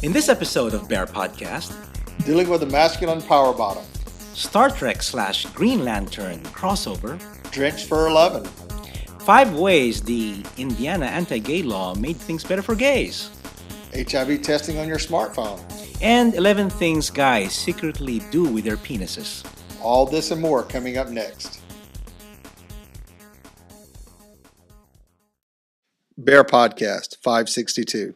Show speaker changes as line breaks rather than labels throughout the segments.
In this episode of Bear Podcast,
dealing with the masculine power bottom,
Star Trek / Green Lantern crossover,
Drenched Fur 11,
5 ways the Indiana anti-gay law made things better for gays,
HIV testing on your smartphone.
and 11 things guys secretly do with their penises.
All this and more coming up next. Bear Podcast 562.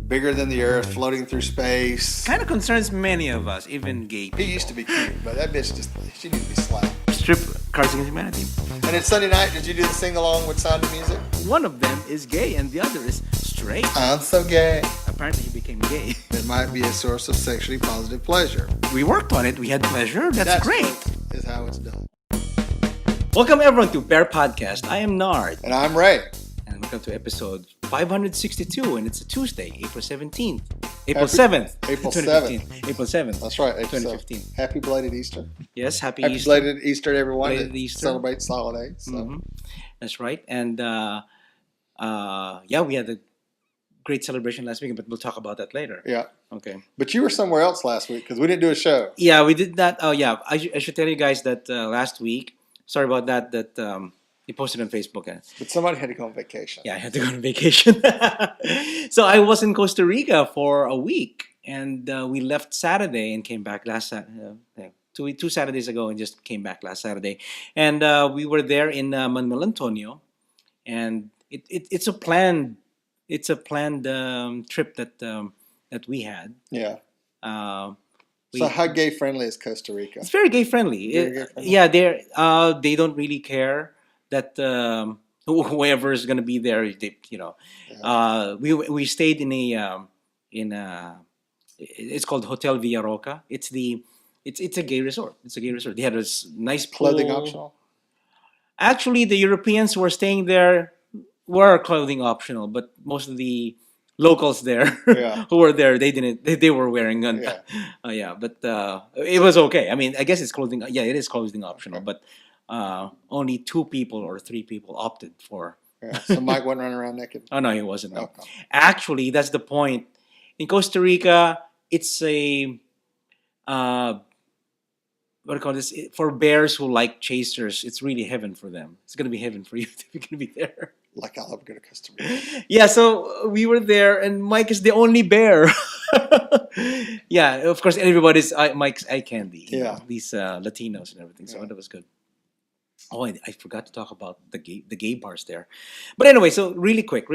Bigger than the earth, floating through space.
Kind of concerns many of us, even gay
He
people.
used to be cute, but that bitch she needs to be slapped.
Strip Cards Against Humanity.
And it's Sunday night. Did you do the sing along with Sound of Music?
One of them is gay and the other is straight.
I'm so gay.
Apparently he became gay.
It might be a source of sexually positive pleasure.
We worked on it. We had pleasure. That's great.
Is how it's done.
Welcome everyone to Bear Podcast. I am Nard.
And I'm Ray.
And welcome to episode 562, and it's a Tuesday, April 17th. April
Happy-
7th.
April
2015. April 7th.
That's right.
2015.
Happy belated Easter.
Yes, happy
Happy
Easter.
belated Easter to everyone
Belated
that
Easter.
celebrates the holiday. So.
Mhm. That's right. And we had a great celebration last week, but we'll talk about that later.
Yeah.
Okay.
But you were somewhere else last week because we didn't do a show.
Yeah, we did that. Oh, yeah. I should tell you guys that last week, sorry about that, you posted on Facebook.
But somebody had to go on vacation.
Yeah, I had to go on vacation. So I was in Costa Rica for a week, and we left Saturday and came back last two Saturdays ago, and just came back last Saturday. And we were there in Manuel Antonio, and it's a planned trip that we had.
Yeah.
Uh,
So how gay friendly is Costa Rica?
it's very gay friendly.
Very gay friendly.
Yeah, they don't really care that whoever is gonna be there. We stayed in it's called Hotel Villaroca. It's a gay resort. It's a gay resort. They had a nice pool.
Clothing optional?
Actually, the Europeans who were staying there were clothing optional, but most of the locals there
Yeah.
who were there, they were wearing
Yeah.
but it was okay. I mean, I guess it's clothing. Yeah, it is clothing optional,
Okay.
but only 2 people or 3 people opted for.
Yeah. So Mike wasn't running around naked.
Oh no, he wasn't. No.
Okay.
Actually, that's the point. In Costa Rica, it's a what do you call this? For bears who like chasers, it's really heaven for them. It's gonna be heaven for you if you're gonna be there.
Like I'll ever go to Costa Rica.
Yeah, so we were there, and Mike is the only bear. Yeah, of course, everybody's Mike's eye candy. You
Yeah.
know, these Latinos and everything. So
Yeah.
that was good. Oh, I forgot to talk about the gay bars there. But anyway, so really quick.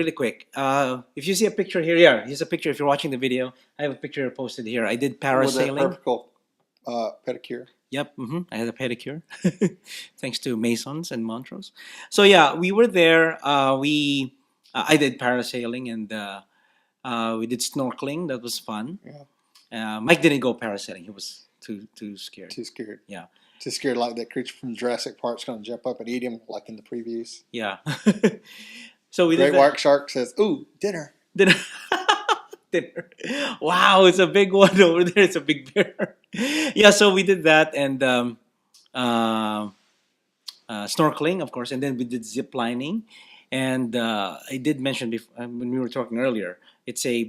If you see a picture here, here's a picture. If you're watching the video, I have a picture posted here. I did
With a
parasailing.
vertical pedicure.
Yep, I had a pedicure, thanks to Masons and Montrose. So yeah, we were there. I did parasailing and we did snorkeling. That was fun.
Yeah.
Mike didn't go parasailing. He was too scared.
Too scared.
Yeah,
Too scared like that creature from Jurassic Park's going to jump up and eat him like in the previews.
yeah. So we
Great
did that.
white shark says, "Ooh, dinner."
Dinner. Dinner. Wow, it's a big one over there. It's a big bear. Yeah, so we did that and snorkeling, of course, and then we did zip lining. And I did mention before when we were talking earlier, the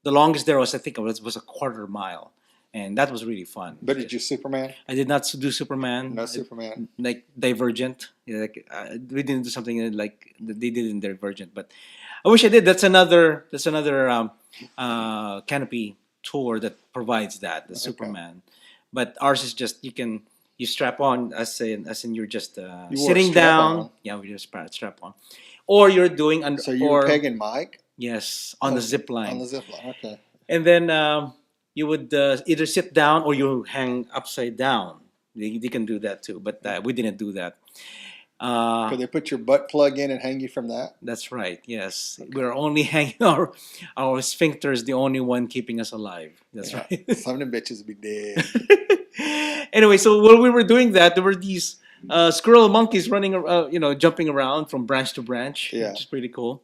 longest there was, I think it was a quarter mile, and that was really fun.
But did you Superman?
I did not do Superman.
No Superman.
Like Divergent. Yeah, like we didn't do something like they did in Divergent, but I wish I did. That's another canopy tour that provides that the Superman. But ours is just you strap on as in you're just
You wore a
sitting
strap
down.
on.
Yeah, we just strap on, or you're doing under.
So you
or,
were pegging Mike
Yes, on the zip line.
on the zip line. Okay.
And then you would either sit down or you hang upside down. They can do that too, but we didn't do that.
Could they put your butt plug in and hang you from that?
That's right. Yes, we're only hanging our sphincter is the only one keeping us alive. That's
Yeah.
right.
Some of them bitches would be dead.
Anyway, so while we were doing that, there were these squirrel monkeys running, jumping around from branch to branch,
Yeah.
which is pretty cool.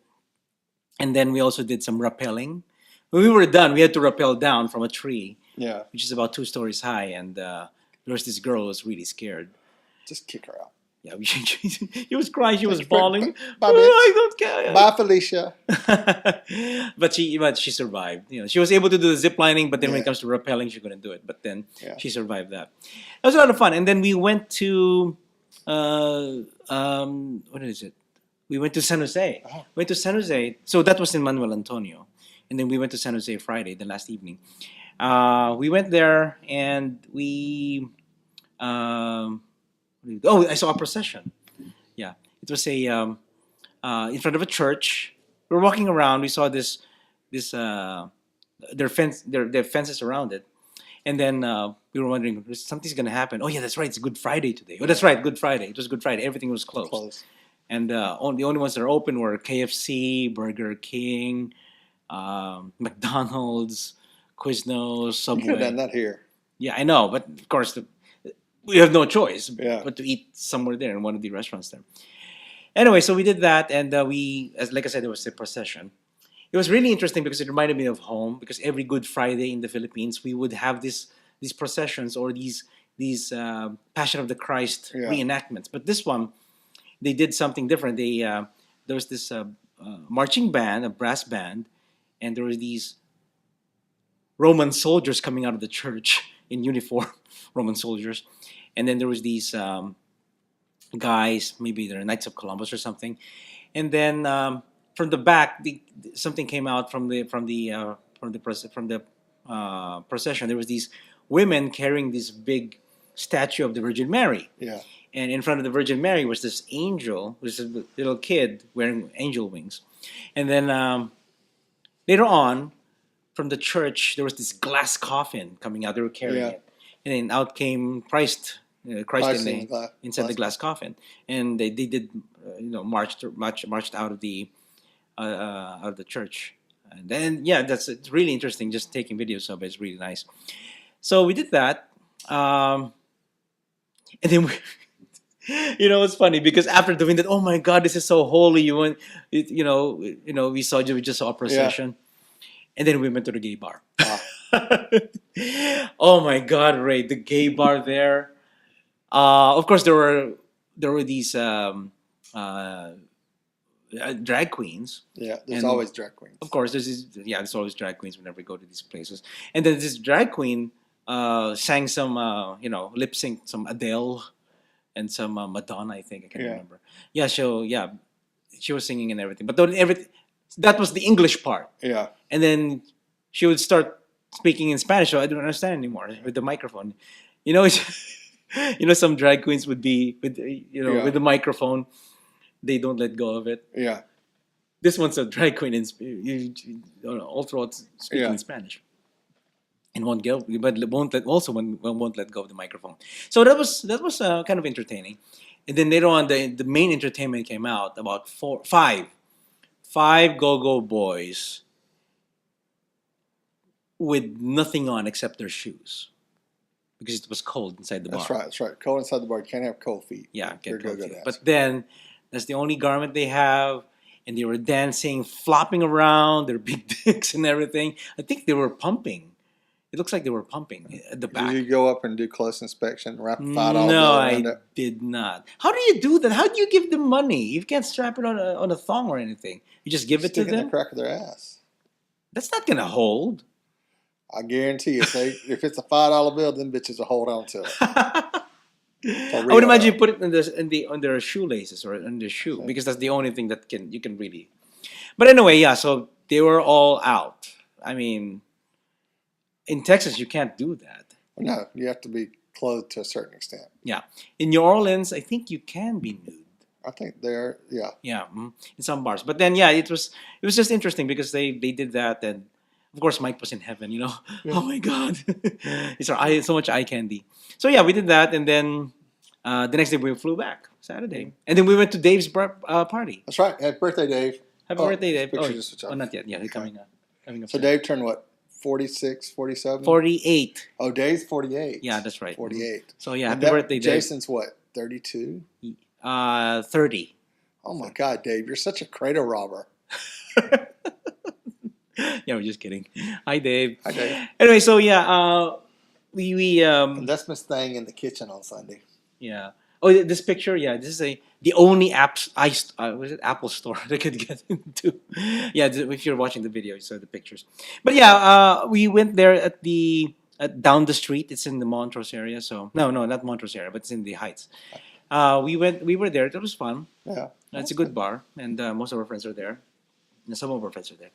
And then we also did some rappelling. When we were done, we had to rappel down from a tree,
Yeah.
which is about 2 stories high, and there was this girl who was really scared.
Just kick her out.
Yeah, she was crying. She was
Thank you for-
bawling.
Bye,
"Oh,
bitch.
I don't care.
Bye, Felicia.
but she survived. She was able to do the zip lining, but then when it
Yeah.
comes to rappelling, she couldn't do it. But then
Yeah.
she survived that. It was a lot of fun. And then we went to what is it? We went to San Jose.
Oh.
Went to San Jose. So that was in Manuel Antonio, and then we went to San Jose Friday, the last evening. We went there and we. Oh, I saw a procession. Yeah, it was a in front of a church. We were walking around. We saw this their fences around it, and then we were wondering something's gonna happen. Oh yeah, that's right. It's Good Friday today. Oh, that's right. Good Friday. It was Good Friday. Everything was closed.
Close.
And the only ones that are open were KFC, Burger King, McDonald's, Quiznos,
You could have done
Subway.
that here.
Yeah, I know, but of course we have no choice
Yeah.
but to eat somewhere there in one of the restaurants there. Anyway, so we did that, and like I said, it was a procession. It was really interesting because it reminded me of home. Because every Good Friday in the Philippines, we would have these processions or these Passion of the Christ
Yeah.
reenactments. But this one, they did something different. There was this marching band, a brass band, and there were these Roman soldiers coming out of the church in uniform, Roman soldiers, and then there was these guys, maybe they're Knights of Columbus or something, and then from the back, something came out from the procession. There was these women carrying this big statue of the Virgin Mary.
Yeah.
And in front of the Virgin Mary was this angel, was a little kid wearing angel wings. And then later on, from the church, there was this glass coffin coming out. They were carrying
Yeah.
it. And then out came Christ
Christ
in
in the
inside the glass coffin. And they did, marched out of the church. And then, yeah, it's really interesting just taking videos of it. It's really nice. So we did that. And then it's funny because after doing that, oh my God, this is so holy. We just saw a procession, and then we went to the gay bar.
Wow.
Oh my God, Ray, the gay bar there. Of course, there were these drag queens.
Yeah. There's
And-
always drag queens.
Of course, there's always drag queens whenever we go to these places. And then this drag queen sang some, lip sync some Adele and some Madonna, I think. I can't
Yeah.
remember. Yeah, she was singing and everything. But that was the English part.
Yeah.
And then she would start speaking in Spanish, so I don't understand anymore with the microphone. Some drag queens would be with
Yeah.
with the microphone, they don't let go of it.
Yeah.
This one's a drag queen all throughout speaking
Yeah.
in Spanish, and won't let go of the microphone. So that was kind of entertaining. And then later on, the main entertainment came out about five go-go boys with nothing on except their shoes because it was cold inside the bar.
That's right. That's right. Cold inside the bar. You can't have cold feet.
Yeah,
You're
get cold
go-go
feet.
dads.
But then that's the only garment they have, and they were dancing, flopping around, their big dicks and everything. I think they were pumping. It looks like they were pumping at the back.
Did you go up and do close inspection, wrap $5
No,
bill
I
around it?
did not. How do you do that? How do you give them money? You can't strap it on a thong or anything. You just give it to
Stick in the
them.
crack of their ass.
That's not gonna hold.
I guarantee you, if it's a $5 bill, them bitches will hold on to it.
I
real,
would imagine
though.
you put it on their shoelaces or on their shoe
Okay.
because that's the only thing that you can really. But anyway, yeah. So they were all out. I mean, in Texas, you can't do that.
No, you have to be clothed to a certain extent.
Yeah. In New Orleans, I think you can be nude.
I think they're, yeah.
Yeah, in some bars. But then, yeah, it was just interesting because they did that, and of course, Mike was in heaven.
Yeah.
Oh my God, it's so much eye candy. So yeah, we did that, and then the next day we flew back Saturday, and then we went to Dave's party.
That's right. Happy birthday, Dave.
Happy birthday, Dave!
picture
Oh,
just switch off.
not yet. Yeah, he's coming up. Coming up.
So
soon.
Dave turned what? 46, 47?
48.
Oh, Dave's 48.
Yeah, that's right.
48.
So yeah,
And
happy birthday, Dave.
Jason's what? 32?
30.
Oh my God, Dave, you're such a cradle robber.
Yeah, we're just kidding. Hi, Dave.
Hi, Dave.
Anyway, so yeah, we
And that's Miss Thing in the kitchen on Sunday.
yeah. Oh, this picture, yeah, this is the only was it Apple store that I could get into. Yeah, if you're watching the video, you saw the pictures. But yeah, we went there down the street. It's in the Montrose area. So no, not Montrose area, but it's in the Heights. We were there. It was fun.
Yeah.
It's a good bar, and most of our friends are there, and some of our friends are there.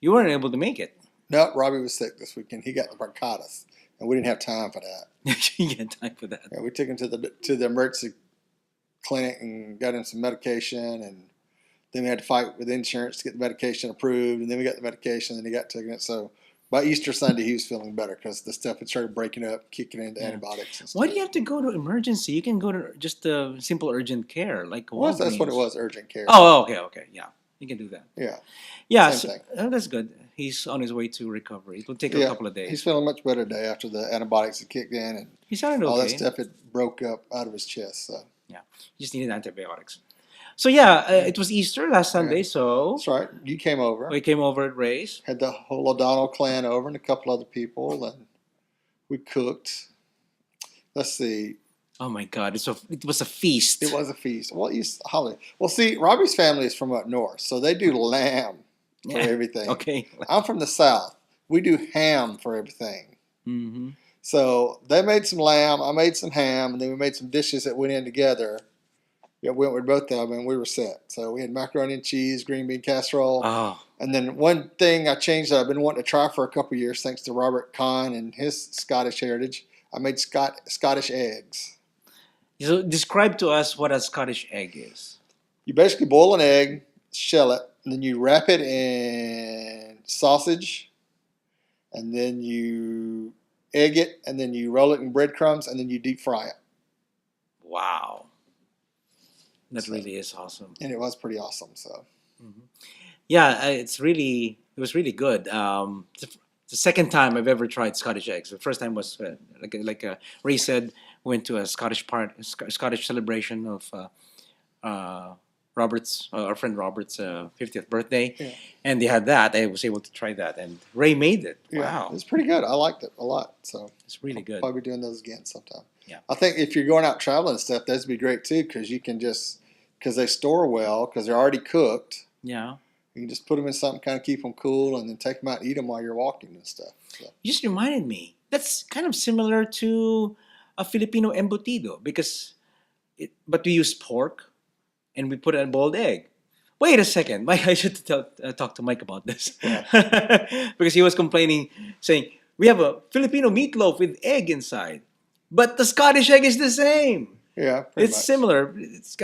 You weren't able to make it.
No, Robbie was sick this weekend. He got the bronchitis, and we didn't have time for that.
You had time for that.
Yeah, we took him to the emergency clinic and got him some medication, and then we had to fight with insurance to get the medication approved, and then we got the medication, and he got taken it. So by Easter Sunday, he was feeling better because the stuff had started breaking up, kicking into antibiotics and stuff.
Why do you have to go to emergency? You can go to just simple urgent care, like
Well, that's what it
Walgreens.
was, urgent care.
Oh, okay, yeah, you can do that.
Yeah.
Yeah,
Same thing.
that's good. He's on his way to recovery. It will take a
Yeah,
couple of days.
he's feeling much better today after the antibiotics had kicked in and
He sounded
all that
okay.
stuff had broke up out of his chest. So
Yeah, he just needed antibiotics. So yeah, it was Easter last Sunday, so
that's right. You came over.
we came over at Ray's.
Had the whole O'Donnell clan over and a couple other people, and we cooked. Let's see.
Oh my God, it was a feast.
It was a feast. Well, see, Robbie's family is from up north, so they do lamb for
Yeah.
everything.
Okay.
I'm from the south. We do ham for everything.
Mm-hmm.
So they made some lamb, I made some ham, and then we made some dishes that went in together. Yeah, went with both of them, and we were set. So we had macaroni and cheese, green bean casserole.
Oh,
And then one thing I changed that I've been wanting to try for a couple of years, thanks to Robert Kahn and his Scottish heritage, I made Scottish eggs.
so describe to us what a Scottish egg is.
You basically boil an egg, shell it, and then you wrap it in sausage, and then you egg it, and then you roll it in breadcrumbs, and then you deep fry it.
Wow, that really is awesome.
And it was pretty awesome. So
Yeah, it was really good. The second time I've ever tried Scottish eggs. The first time was like Ray said, went to a Scottish celebration of our friend Robert's 50th birthday,
Yeah.
and they had that. I was able to try that, and Ray made it.
yeah,
Wow,
it was pretty good. I liked it a lot. So
it's really good.
probably doing those again sometime.
Yeah.
I think if you're going out traveling and stuff, those would be great too, because you can because they store well, because they're already cooked.
Yeah,
You can just put them in something, kind of keep them cool, and then take them out and eat them while you're walking and stuff. So.
you just reminded me. That's kind of similar to a Filipino embutido but we use pork, and we put a boiled egg. Wait a second, Mike. I should talk to Mike about this because he was complaining, saying we have a Filipino meatloaf with egg inside, but the Scottish egg is the same.
Yeah, pretty
It's
much.
similar. It's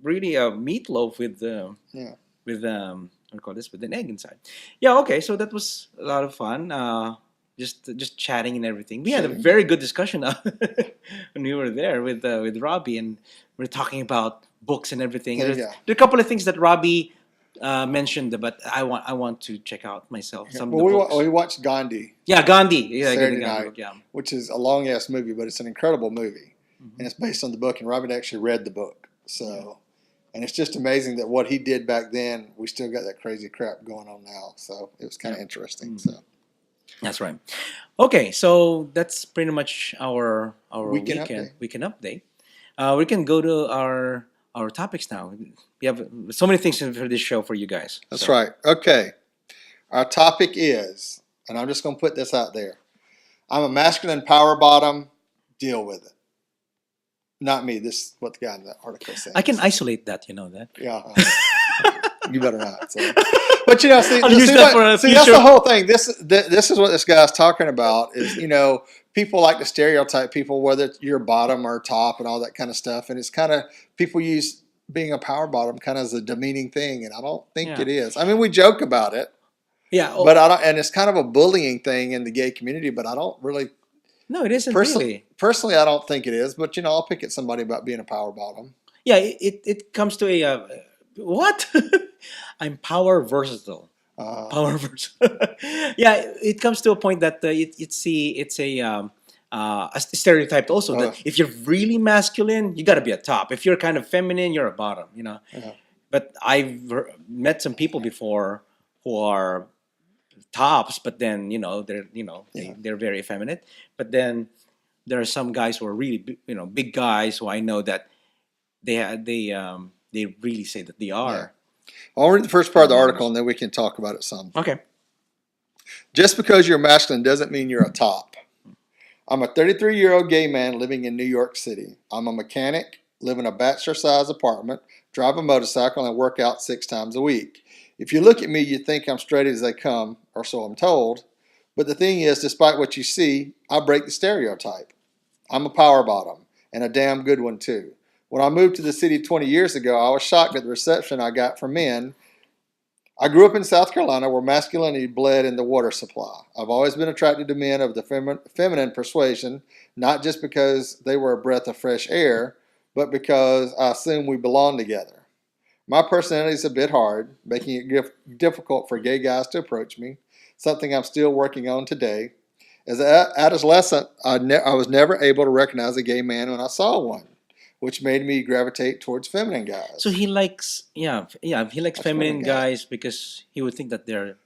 really a meatloaf with
Yeah.
what do you call this, with an egg inside. Yeah, okay. So that was a lot of fun. Just chatting and everything. We had a very good discussion when we were there with Robbie, and we are talking about books and everything.
Yeah.
There are a couple of things that Robbie mentioned, but I want to check out myself. Some of the books.
We watched Gandhi,
Yeah, Gandhi. Yeah,
Saturday
the Gandhi
night.
book, yeah.
which is a long ass movie, but it's an incredible movie, and it's based on the book. And Robert actually read the book, so. And it's just amazing that what he did back then, we still got that crazy crap going on now. So it was kind of interesting. So
That's right. Okay, so that's pretty much our
Weekend
update. We can go to our topics now. We have so many things for this show for you guys.
That's right. Okay. Our topic is, and I'm just going to put this out there. I'm a masculine power bottom. Deal with it. Not me. This is what the guy in the article said.
I can isolate that. You know that.
Yeah. You better not. So. But see,
I'll use that for a
see, that's
future.
the whole thing. This is what this guy's talking about. Is people like to stereotype people, whether you're bottom or top and all that kind of stuff, and it's kind of people use being a power bottom kind of as a demeaning thing, and I don't think it is. I mean, we joke about it, but I don't, and it's kind of a bullying thing in the gay community, but I don't really.
No, it isn't
Personally,
really.
I don't think it is, but I'll pick at somebody about being a power bottom.
Yeah, it comes to a what? I'm power versatile. Power versatile. Yeah, it comes to a point that it's a stereotype also that if you're really masculine, you got to be a top. If you're kind of feminine, you're a bottom. But I've met some people before who are tops, but then they're very effeminate. But then there are some guys who are really big guys who I know that they really say that they
Yeah.
are
I'll read the first part of the article and then we can talk about it some.
okay.
Just because you're masculine doesn't mean you're a top. I'm a 33-year-old gay man living in New York City. I'm a mechanic, live in a bachelor-sized apartment, drive a motorcycle, and work out 6 times a week. If you look at me, you think I'm straight as they come, or so I'm told. But the thing is, despite what you see, I break the stereotype. I'm a power bottom, and a damn good one too. When I moved to the city 20 years ago, I was shocked at the reception I got from men. I grew up in South Carolina where masculinity bled in the water supply. I've always been attracted to men of the feminine persuasion, not just because they were a breath of fresh air, but because I assume we belong together. My personality is a bit hard, making it difficult for gay guys to approach me, something I'm still working on today. As an adolescent, I was never able to recognize a gay man when I saw one, which made me gravitate towards feminine guys.
So he likes, he likes feminine guys because he would think that they're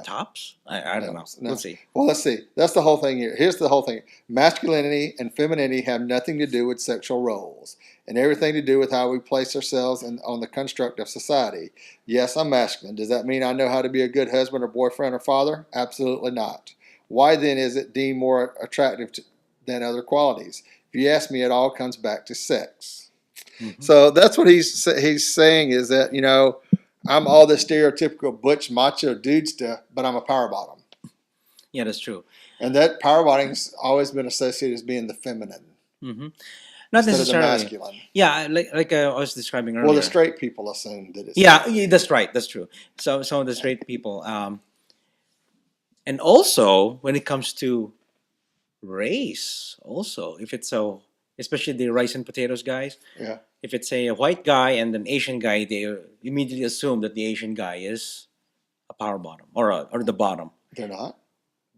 tops. I don't know.
No.
We'll see.
Well, let's see. That's the whole thing here. Here's the whole thing. Masculinity and femininity have nothing to do with sexual roles and everything to do with how we place ourselves on the construct of society. Yes, I'm masculine. Does that mean I know how to be a good husband or boyfriend or father? Absolutely not. Why then is it deemed more attractive than other qualities? If you ask me, it all comes back to sex. Mm-hmm. So that's what he's saying is that, I'm all this stereotypical butch macho dude stuff, but I'm a power bottom.
Yeah, that's true.
And that power bottom's always been associated as being the feminine.
Mm-hmm. Not necessarily.
Of the masculine.
Yeah, like I was describing earlier.
Well, the straight people assume that it's...
Yeah, that's right. That's true. So some of the straight people... and also, when it comes to race, also, if it's especially the rice and potatoes guys.
Yeah.
If it's a white guy and an Asian guy, they immediately assume that the Asian guy is a power bottom or the bottom.
They're not?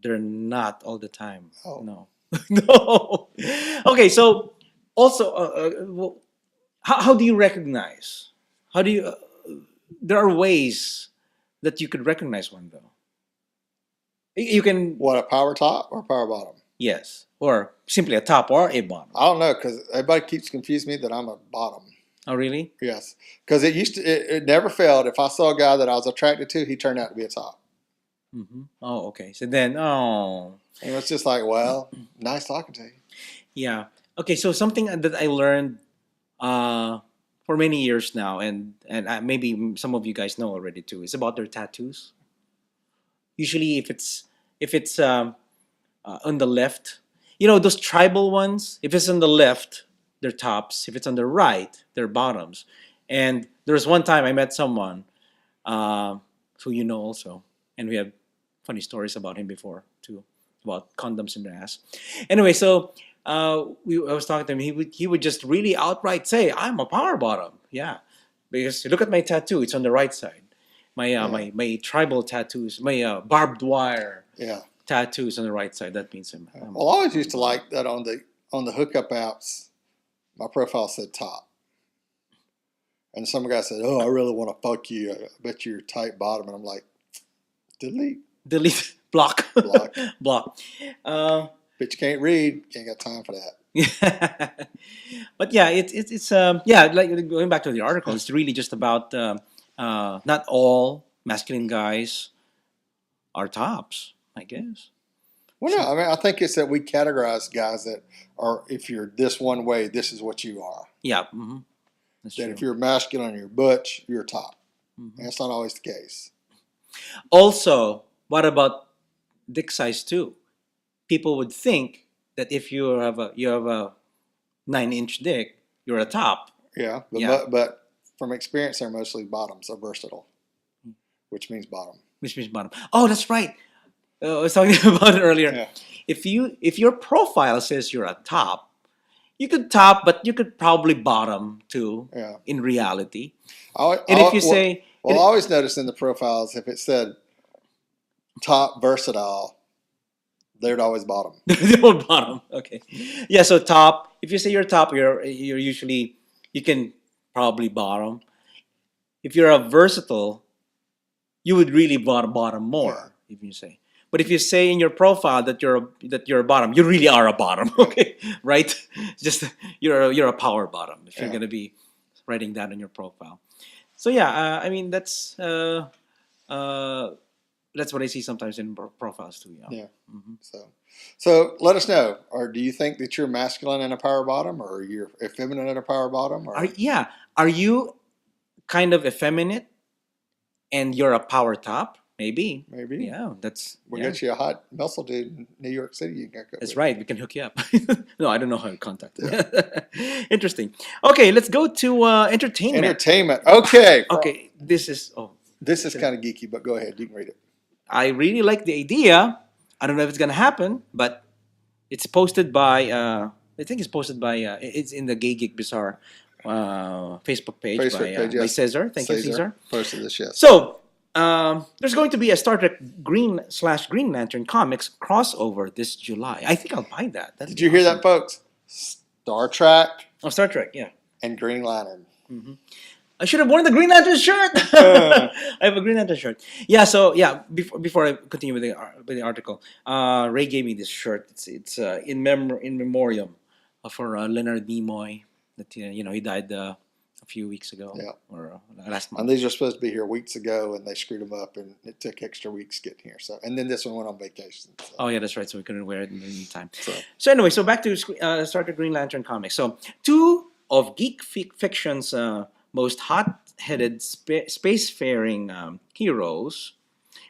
They're not all the time.
Oh.
No. No. Okay, so also, how do you recognize? How do you... there are ways that you could recognize one, though. You can...
What, a power top or a power bottom?
Yes. Or simply a top or a bottom.
I don't know, because everybody keeps confusing me that I'm a bottom.
Oh, really?
Yes. Because it never failed. If I saw a guy that I was attracted to, he turned out to be a top.
Mm-hmm. Oh, okay. So then, And
it's just like, well, nice talking to you.
Yeah. Okay, so something that I learned for many years now, and maybe some of you guys know already too, is about their tattoos. Usually, if it's on the left, those tribal ones. If it's on the left, they're tops. If it's on the right, they're bottoms. And there was one time I met someone who also, and we have funny stories about him before too, about condoms in their ass. Anyway, so I was talking to him. He would just really outright say, "I'm a power bottom." Yeah, because look at my tattoo; it's on the right side. My tribal tattoos, my barbed wire tattoos on the right side. That means I'm
well, I always used to like that on the hookup apps. My profile said top, and some guy said, "Oh, I really want to fuck you. I bet you're tight bottom." And I'm like, delete,
block. Block.
But you can't read. You ain't got time for that.
But yeah, it's like going back to the article, it's really just about not all masculine guys are tops, I guess.
Well, no, I mean, I think it's that we categorize guys that are, if you're this one way, this is what you are.
Yeah. Mm-hmm. That's
that
true.
If you're masculine or you're butch, you're top.
Mm-hmm.
That's not always the case.
Also, what about dick size too? People would think that if you have a 9-inch dick, you're a top.
Yeah, but from experience, they're mostly bottoms. Are versatile, which means bottom.
Which means bottom. Oh, that's right. I was talking about it earlier. Yeah. If your profile says you're a top, you could top, but you could probably bottom too.
Yeah.
In reality,
if you say, I always notice in the profiles if it said top versatile, they'd always bottom.
They would bottom. Okay. Yeah. So top. If you say you're top, you're usually, you can probably bottom. If you're a versatile, you would really bottom more. Yeah. If you say. But if you say in your profile that you're a bottom, you really are a bottom, okay? Right? Just you're a power bottom if you're
Yeah.
gonna be writing that on your profile. So yeah, I mean uh, that's what I see sometimes in profiles too. Yeah.
Yeah.
Hmm.
So let us know. Or do you think that you're masculine and a power bottom, or you're effeminate and a power bottom, or
Are you kind of effeminate and you're a power top? Maybe.
maybe
Yeah. That's
we'll
yeah.
get you a hot muscle dude in New York City you can go
That's
with?
right. We can hook you up. No, I don't know how to contact
Yeah.
them. Interesting. Okay, let's go to entertainment.
Entertainment. Okay.
Okay, this is
This is kind of geeky, but go ahead. You can read it.
I really like the idea. I don't know if it's gonna happen, but it's posted by I think it's posted by it's in the Gay Geek Bizarre Facebook page
Facebook page,
by
yes.
Cesar. Thank you, Cesar.
Posted this, yes.
So there's going to be a Star Trek Green Lantern comics crossover this July. I think I'll buy that. That'd
Did
be
you hear
awesome.
that, folks? Star Trek
Oh, Star Trek, yeah.
and Green Lantern.
Hmm. I should have worn the Green Lantern shirt. I have a Green Lantern shirt. Yeah. So yeah, before I continue with the article, Ray gave me this shirt. It's in memoriam for Leonard Nimoy. That he died a few weeks ago.
Yeah.
Or last
And
month.
these are supposed to be here weeks ago, and they screwed them up, and it took extra weeks getting here. So, and then this one went on vacation. So,
Oh yeah, that's right. So we couldn't wear it in the meantime.
so
So anyway, so back to Star Trek Green Lantern comics. So two of geek fiction's most hot-headed spacefaring heroes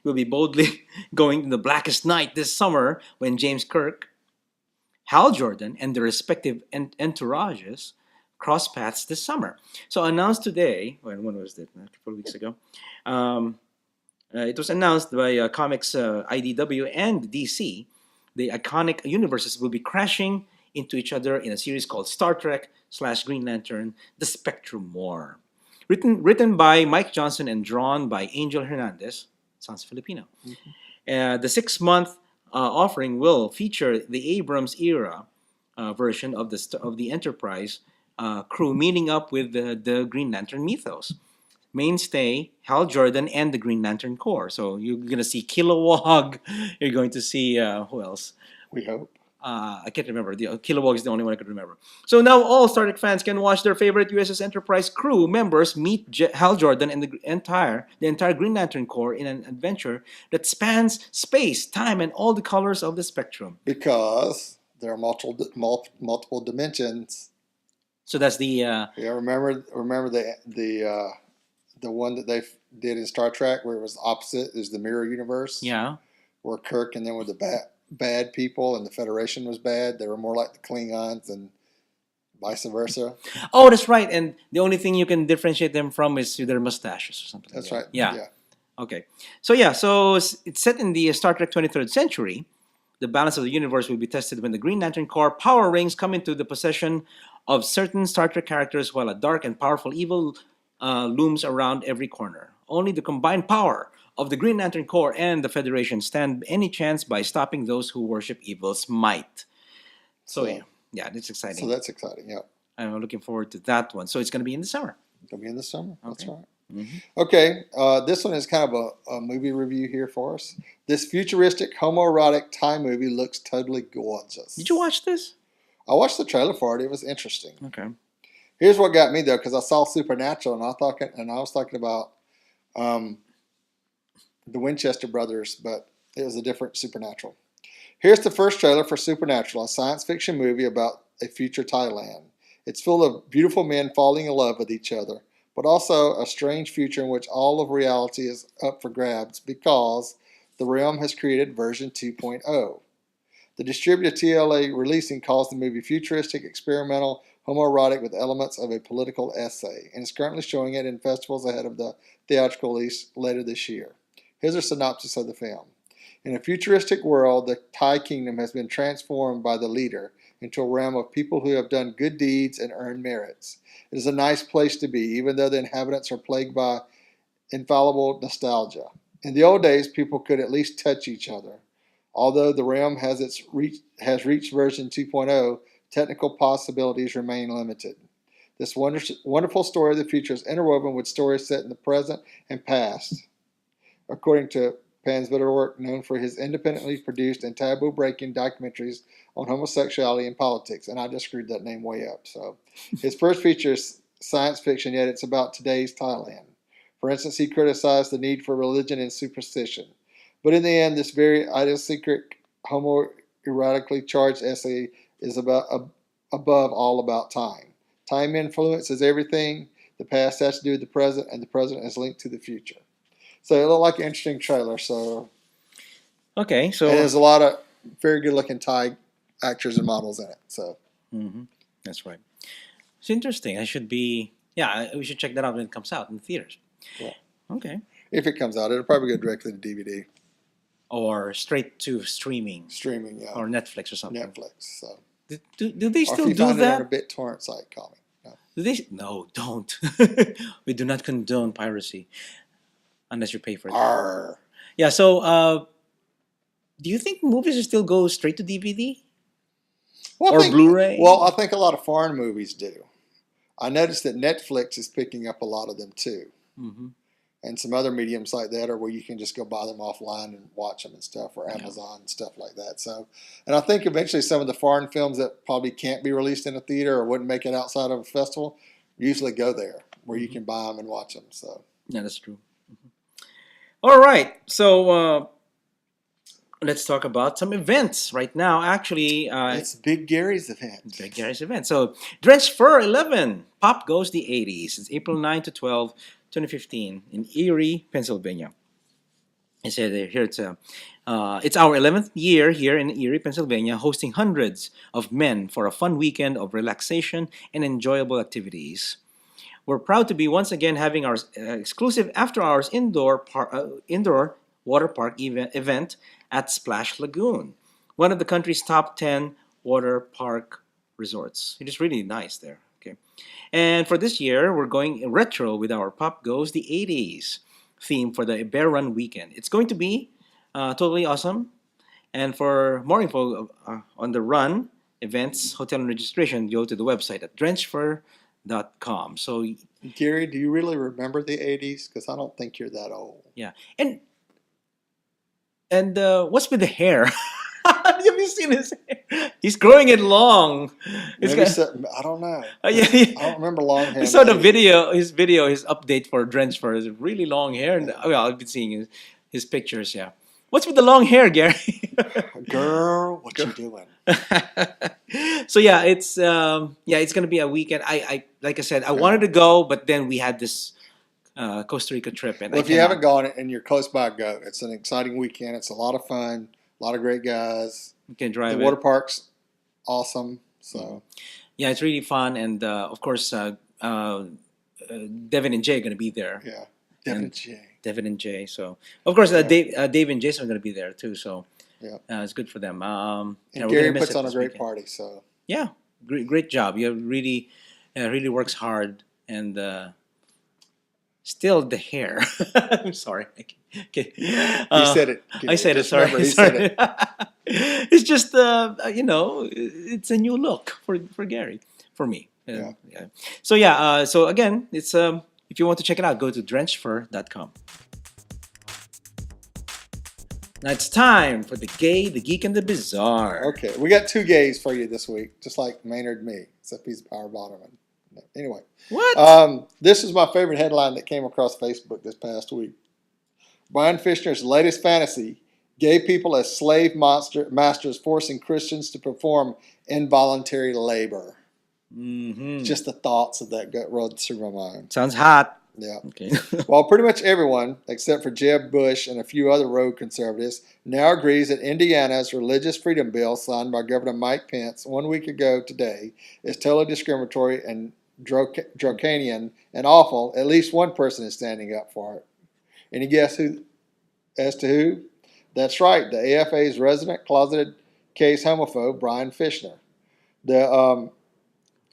will be boldly going in the blackest night this summer when James Kirk, Hal Jordan, and their respective entourages cross paths this summer. So announced today, when was it? A couple of weeks ago. Um, it was announced by Comics IDW and DC. The iconic universes will be crashing into each other in a series called Star Trek / Green Lantern: The Spectrum War. Written by Mike Johnson and drawn by Angel Hernandez. Sounds Filipino. The 6-month offering will feature the Abrams era version of the Enterprise crew meeting up with the Green Lantern mythos. Mainstay Hal Jordan and the Green Lantern Corps. So you're gonna see Kilowog. You're going to see who else?
we hope.
I can't remember. Kilowog is the only one I could remember. So now all Star Trek fans can watch their favorite USS Enterprise crew members meet Hal Jordan and the entire Green Lantern Corps in an adventure that spans space, time, and all the colors of the spectrum.
Because there are multiple dimensions.
So that's the
Yeah, remember the one that they did in Star Trek where it was opposite is the mirror universe.
yeah.
Where Kirk and then were the bad people and the Federation was bad. They were more like the Klingons and vice versa.
Oh, that's right. And the only thing you can differentiate them from is their mustaches or something.
That's
like
right.
that. Yeah. Okay. So it's set in the Star Trek 23rd century. The balance of the universe will be tested when the Green Lantern Corps power rings come into the possession of certain Star Trek characters, while a dark and powerful evil looms around every corner. Only the combined power of the Green Lantern Corps and the Federation stand any chance by stopping those who worship evil's might. So yeah, it's exciting.
So that's exciting. Yeah.
I'm looking forward to that one. So it's going to be in the summer.
It'll be in the summer. That's
Okay.
right.
Mhm.
Okay, this one is kind of a movie review here for us. This futuristic homoerotic Thai movie looks totally gorgeous.
Did you watch this?
I watched the trailer for it. It was interesting.
Okay.
Here's what got me though, because I saw Supernatural and I was talking about the Winchester brothers, but it was a different Supernatural. Here's the first trailer for Supernatural, a science fiction movie about a future Thailand. It's full of beautiful men falling in love with each other, but also a strange future in which all of reality is up for grabs because the realm has created version 2.0. The distributor TLA releasing calls the movie futuristic, experimental, homoerotic with elements of a political essay, and is currently showing it in festivals ahead of the theatrical release later this year. Here's a synopsis of the film. In a futuristic world, the Thai kingdom has been transformed by the leader into a realm of people who have done good deeds and earned merits. It is a nice place to be, even though the inhabitants are plagued by infallible nostalgia. In the old days, people could at least touch each other. Although the realm has reached version 2.0, technical possibilities remain limited. This wonderful story of the future is interwoven with stories set in the present and past. According to Pan's better work, known for his independently produced and taboo-breaking documentaries on homosexuality and politics. And I just screwed that name way up. So his first feature is science fiction, yet it's about today's Thailand. For instance, he criticized the need for religion and superstition. But in the end, this very idiosyncratic, homoerotically charged essay is above all about time. Time influences everything. The past has to do with the present, and the present is linked to the future. So it looked like an interesting trailer. So,
Okay,
and
so
there's a lot of very good-looking Thai actors and models in it. So,
that's right. It's interesting. We should check that out when it comes out in the theaters.
yeah.
Okay.
If it comes out, it'll probably go directly to DVD,
Or straight to streaming
streaming, yeah,
or Netflix or something.
Netflix. So,
Do they
or
still
if you
do
find it on a
that?
BitTorrent site, call me. No.
Do they? No, don't. We do not condone piracy unless you pay for it.
Arr.
Yeah. So, do you think movies still go straight to DVD
Well,
or Blu-ray?
Well, I think a lot of foreign movies do. I noticed that Netflix is picking up a lot of them too,
Mm-hmm.
and some other mediums like that are where you can just go buy them offline and watch them and stuff, or Amazon and stuff like that. So, and I think eventually some of the foreign films that probably can't be released in a theater or wouldn't make it outside of a festival usually go there where you can buy them and watch them. So,
Yeah, that's true. All right. So, let's talk about some events right now. Actually,
it's Big Gary's event.
Big Gary's event. So, Drenched Fur 11, Pop Goes the 80s. It's April 9 to 12, 2015 in Erie, Pennsylvania. I said here it's our 11th year here in Erie, Pennsylvania, hosting hundreds of men for a fun weekend of relaxation and enjoyable activities. We're proud to be once again having our exclusive after-hours indoor water park event at Splash Lagoon, one of the country's top 10 water park resorts. It is really nice there. Okay, and for this year, we're going retro with our Pop Goes the 80s theme for the Bear Run weekend. It's going to be totally awesome. And for more info on the run, events, hotel, and registration, go to the website at drenchedfur.com. So,
Gary, do you really remember the 80s? Because I don't think you're that old.
yeah. And what's with the hair? Have you seen his hair? He's growing it long. It's
Maybe
got,
I don't know.
yeah,
I don't remember long hair.
I saw the video, his update for Drenched Fur is really long hair. And I've been seeing his pictures, yeah. What's with the long hair, Gary?
Girl, what you doing?
So yeah, it's gonna be a weekend. I like I said, I wanted to go, but then we had this Costa Rica trip, and
Well, if you haven't gone and you're close by, go. It's an exciting weekend. It's a lot of fun. A lot of great guys.
you can drive
The water park's awesome. So
yeah, it's really fun, and of course, Devin and Jay are gonna be there.
yeah, Devin
and Jay. So of course, Dave and Jason are gonna be there too. So
yeah,
it's good for them.
and
we're
Gary
gonna miss
puts
it
on a
this
great
weekend.
party. So
Yeah, great job. You really works hard, and still the hair. I'm sorry. Okay.
you said it. Gary.
I said it.
Just
Sorry.
remember, he said
Sorry.
it.
It's just it's a new look for Gary, for me.
Yeah.
So yeah. So again, it's if you want to check it out, go to drenchedfur.com. Now it's time for the gay, the geek, and the bizarre.
Okay, we got two gays for you this week, just like Maynard and me, except he's a power bottom. Anyway,
What?
this is my favorite headline that came across Facebook this past week. Brian Fisher's latest fantasy: gay people as slave masters forcing Christians to perform involuntary labor.
Mm-hmm.
Just the thoughts of that rode through my mind.
Sounds hot.
Yeah.
Okay.
Well, pretty much everyone, except for Jeb Bush and a few other rogue conservatives, now agrees that Indiana's religious freedom bill, signed by Governor Mike Pence 1 week ago today, is totally discriminatory and draconian and awful. At least one person is standing up for it. Any guess who? As to who? That's right, the AFA's resident closeted case homophobe, Brian Fisher. The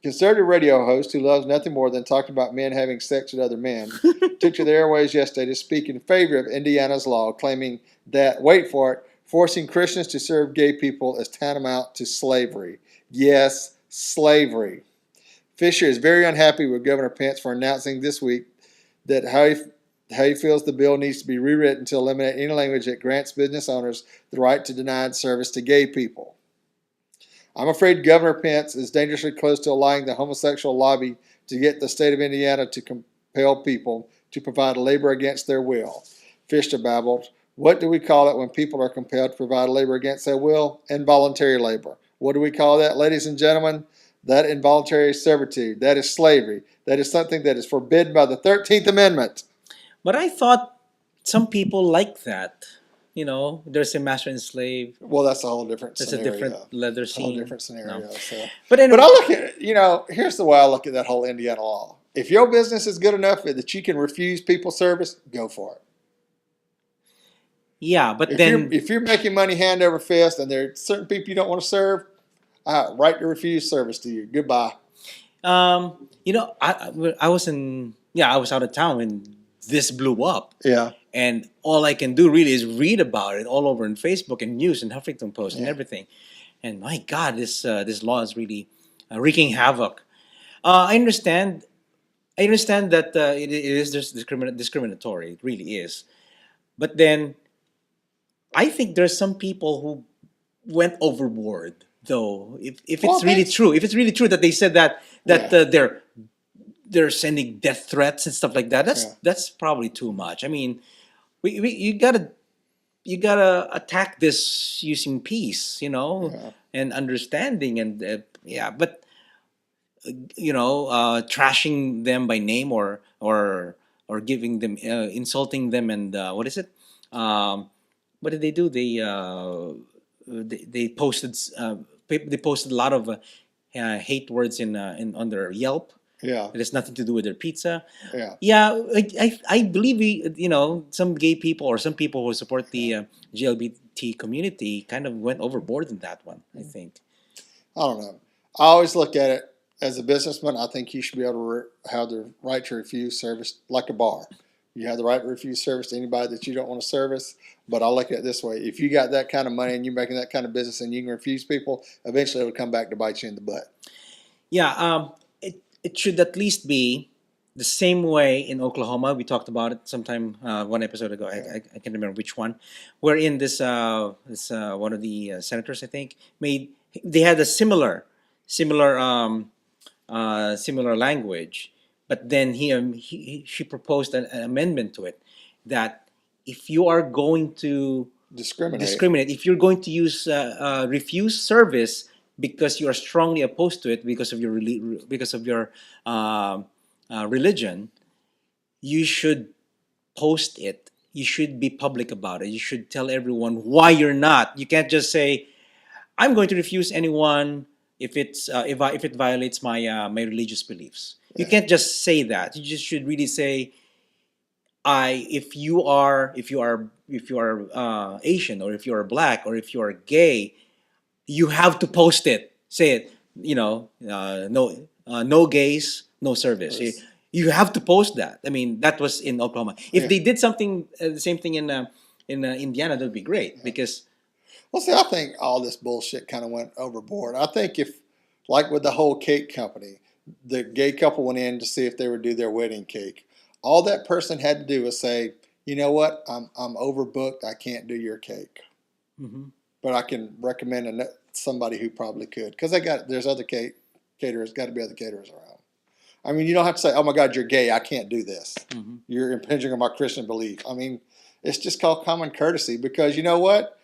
conservative radio host, who loves nothing more than talking about men having sex with other men, took to the airways yesterday to speak in favor of Indiana's law, claiming that, wait for it, forcing Christians to serve gay people is tantamount to slavery. Yes, slavery. Fisher is very unhappy with Governor Pence for announcing this week that how he feels the bill needs to be rewritten to eliminate any language that grants business owners the right to deny service to gay people. I'm afraid Governor Pence is dangerously close to allowing the homosexual lobby to get the state of Indiana to compel people to provide labor against their will. Fisher babbled, what do we call it when people are compelled to provide labor against their will? Involuntary labor. What do we call that, ladies and gentlemen? That involuntary servitude. That is slavery. That is something that is forbidden by the 13th Amendment.
But I thought some people like that. You know, there's a master and slave.
Well, that's a whole different
There's a
scenario.
different leather
A whole
scene.
different scenario.
No.
So.
But anyway,
But I look at it, here's the way I look at that whole Indiana law. If your business is good enough that you can refuse people service, go for it.
yeah, but then
If you're making money hand over fist and there are certain people you don't want to serve, right to refuse service to you. Goodbye.
I was I was out of town when this blew up.
Yeah.
And all I can do really is read about it all over on Facebook and news and Huffington Post and
Yeah.
everything. And my God, this law is really wreaking havoc. I understand. I understand that it is just discriminatory. It really is. But then I think there's some people who went overboard. Though, if
Well,
it's really true, if it's really true that they said that
Yeah.
they're sending death threats and stuff like that,
Yeah.
that's probably too much. I mean, you gotta attack this using peace,
Yeah.
and understanding, and but trashing them by name or giving them insulting them and what is it? What did they do? They posted they posted a lot of hate words in on their Yelp.
Yeah.
It has nothing to do with their pizza.
Yeah.
Yeah, I believe some gay people or some people who support the GLBT community kind of went overboard in that one. I think.
I don't know. I always look at it as a businessman. I think you should be able to have the right to refuse service like a bar. You have the right to refuse service to anybody that you don't want to service. But I look at it this way. If you got that kind of money and you're making that kind of business and you can refuse people, eventually it'll come back to bite you in the butt.
Yeah, it should at least be the same way in Oklahoma. We talked about it sometime one episode ago. I can't remember which one. Wherein this one of the senators, I think, they had a similar similar language, but then she proposed an amendment to it that if you are going to
Discriminate.
if you're going to use refuse service because you are strongly opposed to it because of your religion, you should post it. You should be public about it. You should tell everyone why you're not. You can't just say, "I'm going to refuse anyone if if it violates my religious beliefs." You
Yeah.
can't just say that. You just should really say, if you are Asian, or if you are black, or if you are gay, you have to post it. Say it. No gays, no service.
Yes.
You have to post that. I mean, that was in Oklahoma. If
Yeah.
they did something the same thing in Indiana, that would be great because
Well, see, I think all this bullshit kind of went overboard. I think if, like with the whole cake company, the gay couple went in to see if they would do their wedding cake. All that person had to do was say, you know what, I'm overbooked. I can't do your cake,
Mhm.
but I can recommend somebody who probably could because there's other caterers. Got to be other caterers around. I mean, you don't have to say, oh my God, you're gay. I can't do this.
Mhm.
You're impinging on my Christian belief. I mean, it's just called common courtesy because you know what?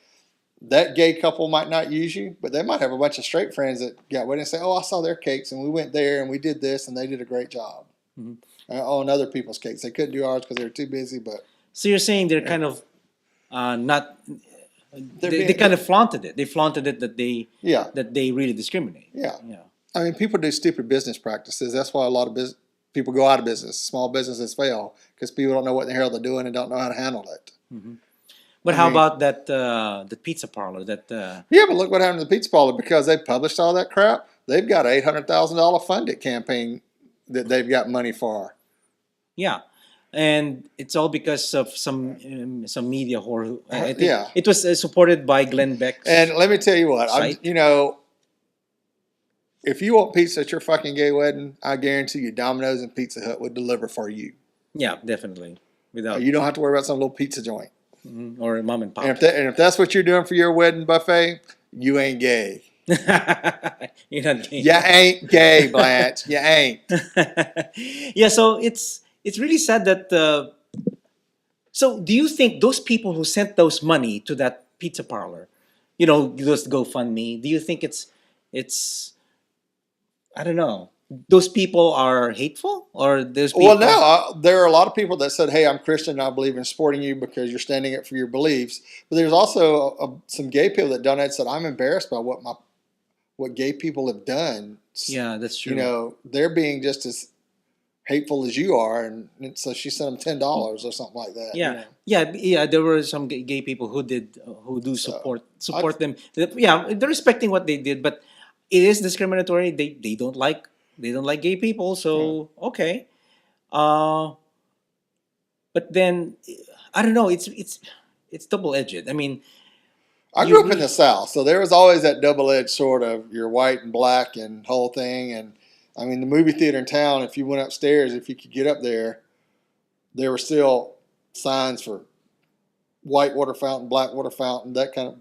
That gay couple might not use you, but they might have a bunch of straight friends that got with it and say, oh, I saw their cakes and we went there and we did this and they did a great job
Mhm.
on other people's cakes. They couldn't do ours because they were too busy, but
So you're saying they're kind of not.
they're
They
being,
kind of flaunted it. They flaunted it
yeah,
that they really discriminate.
yeah.
Yeah.
I mean, people do stupid business practices. That's why a lot of people go out of business. Small businesses fail because people don't know what the hell they're doing and don't know how to handle it.
But
I
how
mean-
about that the pizza parlor that
Yeah, but look what happened to the pizza parlor because they published all that crap. They've got an $800,000 funded campaign that they've got money for.
yeah, and it's all because of some media whore. I think
Yeah.
it was supported by Glenn Beck's.
And let me tell you what,
Site.
if you want pizza at your fucking gay wedding, I guarantee you Domino's and Pizza Hut would deliver for you.
Yeah, definitely. without
You don't have to worry about some little pizza joint.
or mom and
And
pop.
if that's what you're doing for your wedding buffet, you ain't gay.
You're not gay.
You ain't gay, Blanche. You ain't.
Yeah, so it's really sad that. So, do you think those people who sent those money to that pizza parlor, those GoFundMe, do you think it's I don't know, those people are hateful, or those
Well, no,
people?
there are a lot of people that said, "Hey, I'm Christian. And I believe in supporting you because you're standing up for your beliefs." But there's also some gay people that donated said, "I'm embarrassed by what gay people have done.
Yeah, that's true.
They're being just as hateful as you are," and so she sent them $10 or something like that.
Yeah, yeah, yeah. There were some gay people who do
So I,
support them. Yeah, they're respecting what they did, but it is discriminatory. They don't like gay people.
yeah.
So okay, uh, but then I don't know. It's double edged. I mean,
I
you
grew up in
really
the South, so there was always that double-edged sort of you're white and black and whole thing. And I mean, the movie theater in town, if you went upstairs, if you could get up there, there were still signs for white water fountain, black water fountain, that kind of.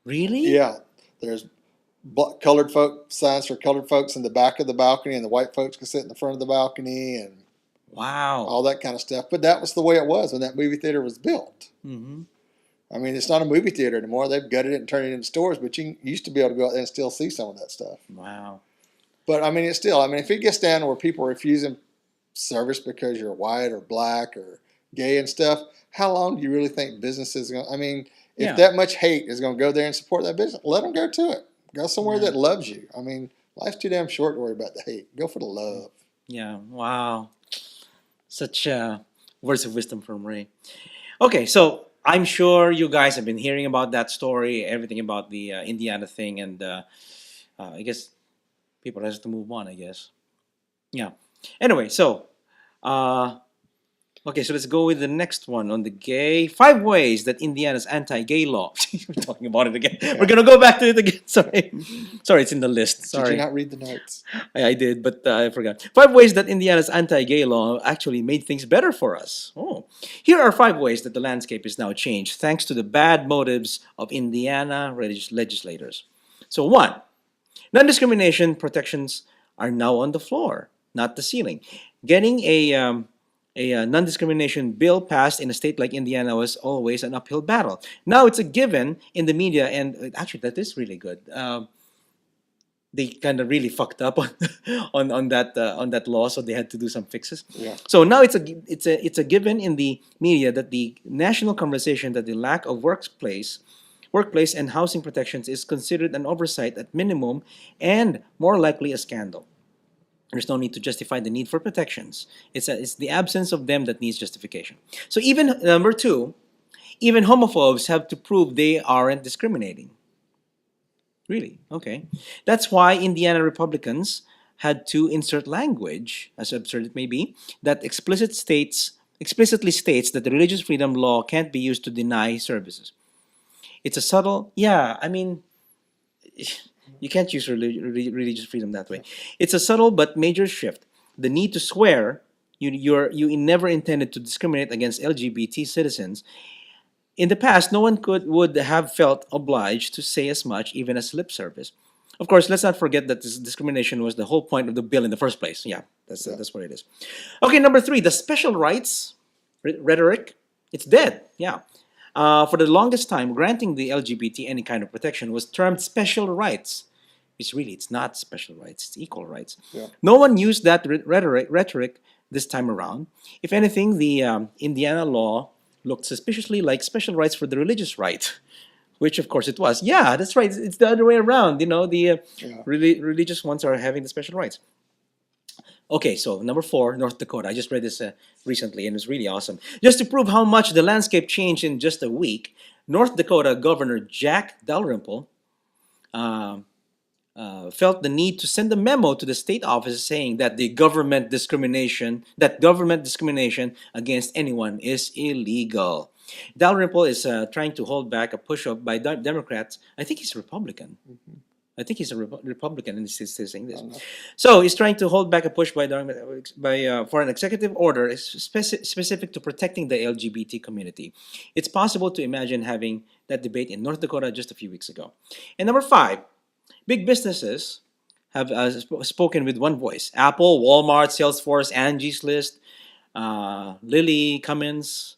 really.
Yeah, there's colored folk signs for colored folks in the back of the balcony, and the white folks can sit in the front of the balcony, and
Wow.
all that kind of stuff. But that was the way it was when that movie theater was built.
Hmm.
I mean, it's not a movie theater anymore. They've gutted it and turned it into stores, but you used to be able to go out there and still see some of that stuff.
Wow.
But I mean, it's still, I mean, if it gets down to where people are refusing service because you're white or black or gay and stuff, how long do you really think businesses are going to, I mean, if
Yeah.
that much hate is going to go there and support that business, let them go to it. Go somewhere
Yeah.
that loves you. I mean, life's too damn short to worry about the hate. Go for the love.
Yeah. Wow. Such words of wisdom from Ray. Okay, so I'm sure you guys have been hearing about that story, everything about the Indiana thing, and I guess people has to move on. I guess. Yeah. Anyway, so uh, okay, so let's go with the next one on the gay. 5 ways that Indiana's anti-gay law. We're talking about it again. We're
Yeah.
gonna go back to it again. Sorry, it's in the list.
Did you
Sorry.
not read the notes?
I did, but I forgot. 5 ways that Indiana's anti-gay law actually made things better for us. Oh, here are 5 ways that the landscape is now changed thanks to the bad motives of Indiana legislators. So, one, non-discrimination protections are now on the floor, not the ceiling. Getting a non-discrimination bill passed in a state like Indiana was always an uphill battle. Now it's a given in the media, and actually that is really good. They kind of really fucked up on on that law, so they had to do some fixes.
Yeah.
So now it's a given in the media that the national conversation that the lack of workplace and housing protections is considered an oversight at minimum and more likely a scandal. There's no need to justify the need for protections. It's the absence of them that needs justification. So even number two, even homophobes have to prove they aren't discriminating. Really? Okay. That's why Indiana Republicans had to insert language, as absurd it may be, that explicitly states that the religious freedom law can't be used to deny services. It's a subtle, yeah, I mean, you can't use religious freedom that way. It's a subtle but major shift. The need to swear you never intended to discriminate against LGBT citizens. In the past, no one would have felt obliged to say as much, even as lip service. Of course, let's not forget that this discrimination was the whole point of the bill in the first place. Yeah, that's
Yeah.
that's what it is. Okay, number three, the special rights rhetoric. It's dead. Yeah. For the longest time, granting the LGBT any kind of protection was termed special rights. It's not special rights. It's equal rights.
Yeah.
No one used that rhetoric this time around. If anything, the Indiana law looked suspiciously like special rights for the religious right, which of course it was. Yeah, that's right. It's the other way around. The
Yeah.
religious ones are having the special rights. Okay, so number four, North Dakota. I just read this recently and it's really awesome. Just to prove how much the landscape changed in just a week, North Dakota Governor Jack Dalrymple uh, felt the need to send a memo to the state office saying that government discrimination against anyone is illegal. Dalrymple is trying to hold back a push-up by Democrats. I think he's Republican. I think he's a Republican, and he's still saying
I
this.
don't know.
So he's trying to hold back a push for an executive order specific to protecting the LGBT community. It's possible to imagine having that debate in North Dakota just a few weeks ago. And number five, big businesses have spoken with one voice. Apple, Walmart, Salesforce, Angie's List, Lilly, Cummins,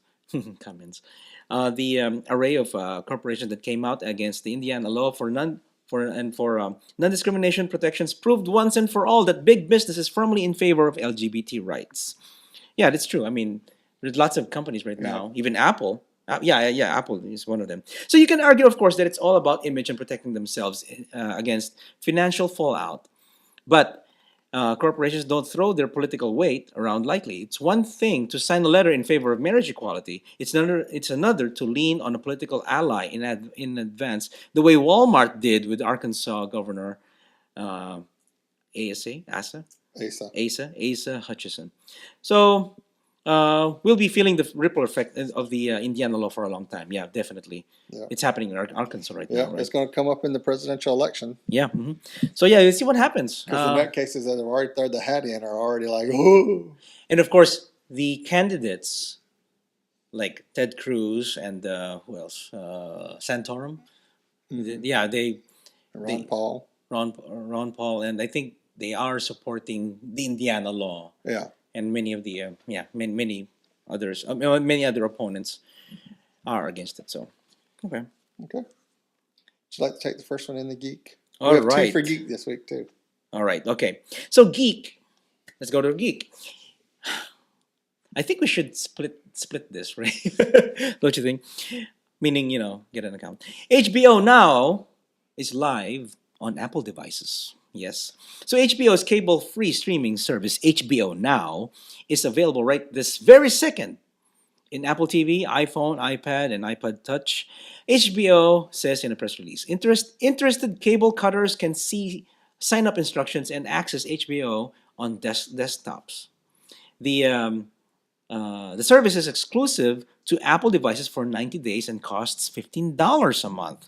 Cummins, the array of corporations that came out against the Indiana law for non-discrimination protections proved once and for all that big business is firmly in favor of LGBT rights. Yeah, that's true. I mean, there's lots of companies right
Yeah.
now, even Apple. Yeah, Apple is one of them. So you can argue, of course, that it's all about image and protecting themselves against financial fallout. But corporations don't throw their political weight around lightly. It's one thing to sign a letter in favor of marriage equality. It's another to lean on a political ally in advance, the way Walmart did with Arkansas Governor uh, Asa,
Asa.
Asa Hutchison. So we'll be feeling the ripple effect of the Indiana law for a long time. Yeah, definitely.
Yeah.
It's happening in Arkansas right
Yeah.
now, right?
It's going to come up in the presidential election.
Yeah. So yeah, we'll see what happens.
Because the net cases that have already thrown the hat in are already like, oh.
And of course, the candidates like Ted Cruz and who else? Santorum. Yeah,
Ron
they
Paul.
Ron Paul, and I think they are supporting the Indiana law,
Yeah.
and many of the many others, many other opponents are against it. So, okay,
Okay. Would you like to take the first one in the geek?
all
We have
right,
two for geek this week too.
all right, okay. So geek, let's go to geek. I think we should split this, right? Don't you think? Meaning, get an account. HBO Now is live on Apple devices. Yes. So HBO's cable-free streaming service, HBO Now, is available right this very second in Apple TV, iPhone, iPad, and iPod Touch. HBO says in a press release, interested cable cutters can see sign-up instructions and access HBO on desktops. The service is exclusive to Apple devices for 90 days and costs $15 a month.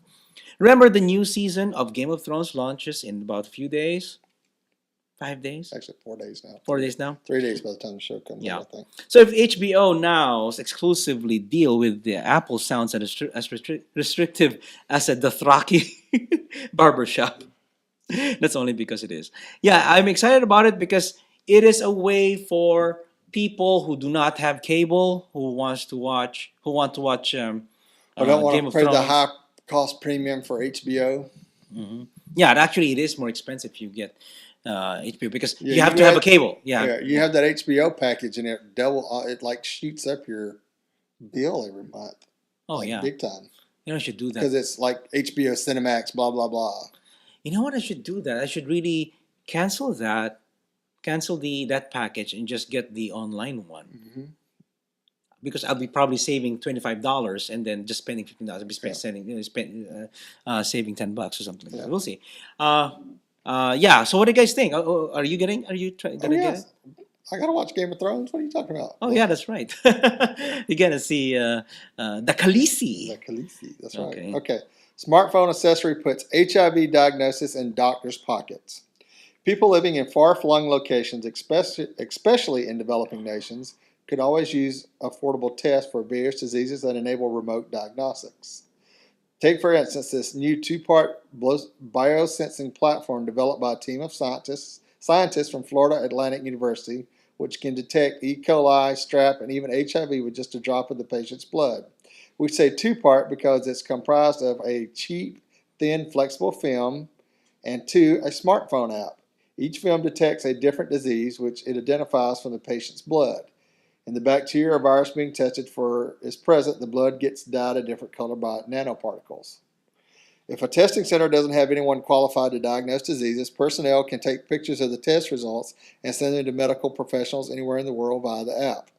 Remember the new season of Game of Thrones launches in about a few days? 5 days?
Actually, 4 days now.
4 days now?
3 days by the time the show comes
Yeah.
out, I think.
So if HBO Now's exclusively deal with the Apple sounds as restrictive as a Dothraki barbershop. That's only because it is. Yeah, I'm excited about it because it is a way for people who do not have cable, who want to watch
I don't want
Game
to
of
pay the
Thrones.
high cost premium for HBO.
Yeah, actually, it is more expensive if you get HBO because
Yeah,
you have
you
to have a
had-
cable. Yeah.
You have that HBO package and it like shoots up your bill every month.
Oh
like,
yeah.
big time.
I should do
Because
that.
it's like HBO Cinemax, blah blah blah.
You know what? I should do that. I should really cancel that. Cancel that package and just get the online one.
Mm-hmm.
Because I'll be probably saving $25 and then just spending $15. I'll be saving $10 or something like that. We'll see. Yeah. So what do you guys think? Are you getting? Are you gonna get
yes.
it?
I gotta watch Game of Thrones. What are you talking about?
Oh yeah, that's right. You're gonna see the Khaleesi.
The Khaleesi. That's
Okay.
right. Okay. Smartphone accessory puts HIV diagnosis in doctors' pockets. People living in far-flung locations, especially in developing nations, could always use affordable tests for various diseases that enable remote diagnostics. Take, for instance, this new two-part biosensing platform developed by a team of scientists from Florida Atlantic University, which can detect E. coli, strep, and even HIV with just a drop of the patient's blood. We say two-part because it's comprised of a cheap, thin, flexible film and two, a smartphone app. Each film detects a different disease, which it identifies from the patient's blood. And the bacteria or virus being tested for is present, the blood gets dyed a different color by nanoparticles. If a testing center doesn't have anyone qualified to diagnose diseases, personnel can take pictures of the test results and send them to medical professionals anywhere in the world via the app.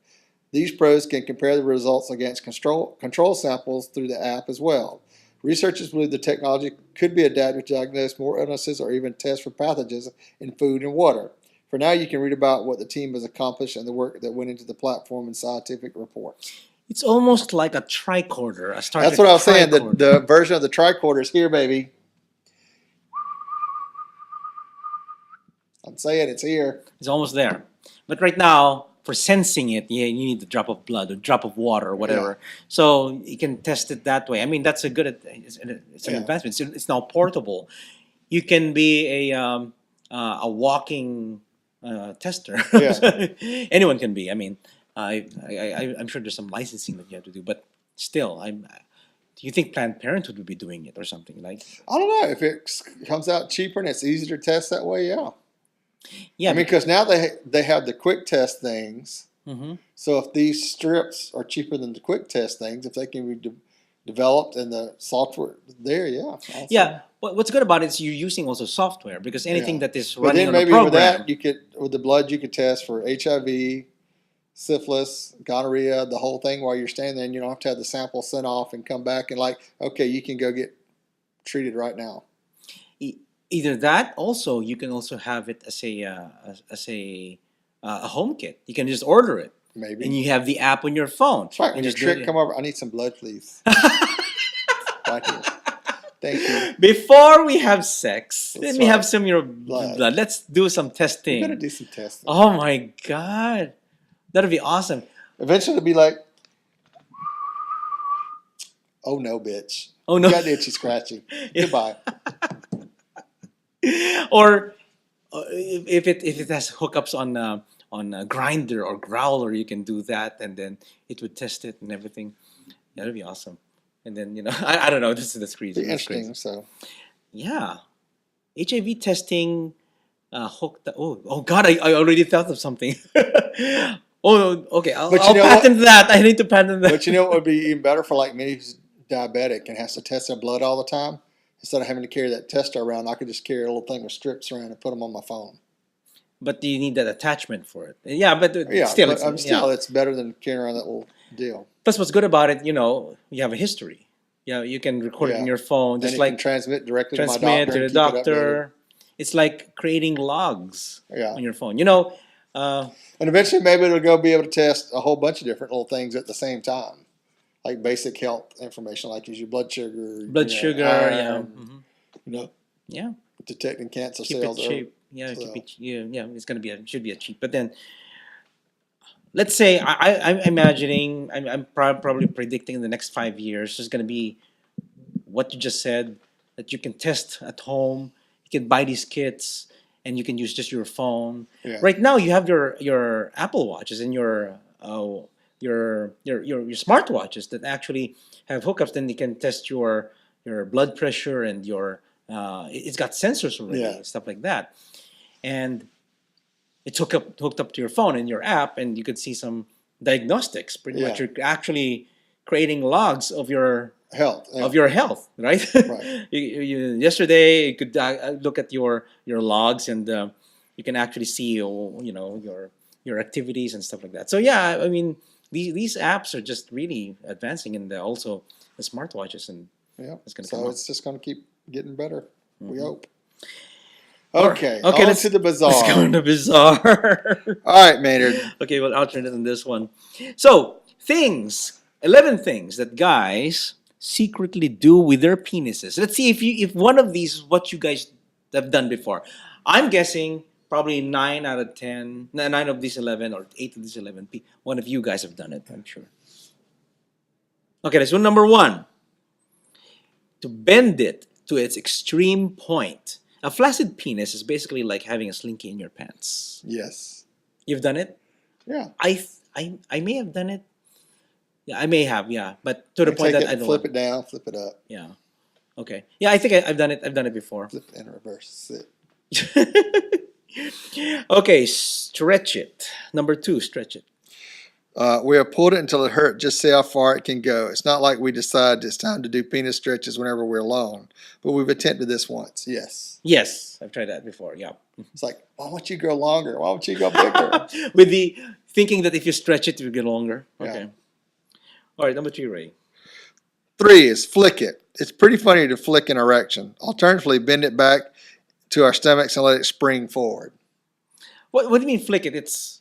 These pros can compare the results against control samples through the app as well. Researchers believe the technology could be adapted to diagnose more illnesses or even test for pathogens in food and water. For now, you can read about what the team has accomplished and the work that went into the platform in scientific reports.
It's almost like a tricorder.
That's what I was saying. The version of the tricorder is here, baby. say it, it's here.
It's almost there. But right now, for sensing it, you need a drop of blood or drop of water or whatever. So you can test it that way. I mean, that's a good. It's an advancement. It's now portable. You can be a walking tester.
Yeah.
Anyone can be. I mean, I'm sure there's some licensing that you have to do, but still, Do you think Planned Parenthood would be doing it or something like?
I don't know if it comes out cheaper and it's easier to test that way. Yeah.
Yeah.
I mean, because now they have the quick test things.
Mm-hmm.
So if these strips are cheaper than the quick test things, if they can be developed and the software there,
Yeah. What's good about it is you're using also software because anything that is
But
running
then
on a
maybe
program.
with that, you could with the blood you could test for HIV, syphilis, gonorrhea, the whole thing while you're standing there, and you don't have to have the sample sent off and come back and okay, you can go get treated right now.
Either that, also you can also have it as a home kit. You can just order it,
Maybe.
and you have the app on your phone.
That's right.
And
When your
just
trick come over, I need some blood, please. Right here. Thank you.
Before we have sex,
That's
let me
right.
have some of your blood. Let's do some testing.
You better do some testing.
Oh my God, that'd be awesome.
Eventually, it'll be like, oh no, bitch.
Oh no,
You got the itchy scratchy. Goodbye.
Or if it has hookups on a grinder or growler, you can do that, and then it would test it and everything. Yeah, that'd be awesome. And then I don't know. That's crazy.
Be interesting. So
yeah, HIV testing. Hooked. Oh God! I already thought of something. Oh, okay. I'll patent that. I need to patent that.
But you know what would be even better for like me who's diabetic and has to test their blood all the time? Instead of having to carry that tester around, I could just carry a little thing with strips around and put them on my phone.
But you need that attachment for it. Yeah, but
Still, it's better than carrying around that little deal.
Plus, what's good about it, you have a history. Yeah, you can record it in your phone, just like
transmit directly to my doctor.
To the doctor. It's like creating logs on your phone.
And eventually, maybe it'll be able to test a whole bunch of different little things at the same time, like basic health information, like your blood sugar, iron, detecting cancer cells.
Keep it cheap. Yeah, it's gonna be should be a cheap. But then, let's say I'm imagining, I'm probably predicting in the next 5 years there's gonna be what you just said, that you can test at home. You can buy these kits and you can use just your phone.
Yeah.
Right now, you have your Apple Watches and your smartwatches that actually have hookups. Then you can test your blood pressure and your it's got sensors already and stuff like that, and it's hooked up to your phone and your app, and you could see some diagnostics. Pretty much, you're actually creating logs of your
health,
right?
Right.
Yesterday, you could look at your logs, and you can actually see your activities and stuff like that. So yeah, I mean, these apps are just really advancing, and also the smartwatches, and it's going to come.
So it's just going to keep getting better. Mm-hmm. We hope.
Okay.
Let's to the bazaar.
Let's go to the bazaar.
All right, Maynard.
Okay, we'll alternate on this one. So 11 things that guys secretly do with their penises. Let's see if one of these is what you guys have done before. I'm guessing probably 9 out of 10, 9 of these 11 or 8 of these 11. One of you guys have done it, I'm sure. Okay, that's one. Number 1. To bend it to its extreme point. A flaccid penis is basically like having a slinky in your pants.
Yes.
You've done it?
Yeah.
I may have done it. Yeah, I may have, but to the point that I don't
flip it down, flip it up.
Yeah. Okay. Yeah, I think I've done it. I've done it before.
Flip it in reverse.
Sit. Okay, stretch it. Number 2, stretch it.
We have pulled it until it hurt. Just see how far it can go. It's not like we decide it's time to do penis stretches whenever we're alone, but we've attempted this once. Yes.
Yes, I've tried that before. Yeah.
It's like, why won't you go longer? Why won't you go bigger?
With the thinking that if you stretch it, it will get longer. Okay.
Yeah.
All right, number 3, Ray.
3 is flick it. It's pretty funny to flick an erection. Alternatively, bend it back to our stomachs and let it spring forward.
What do you mean flick it? It's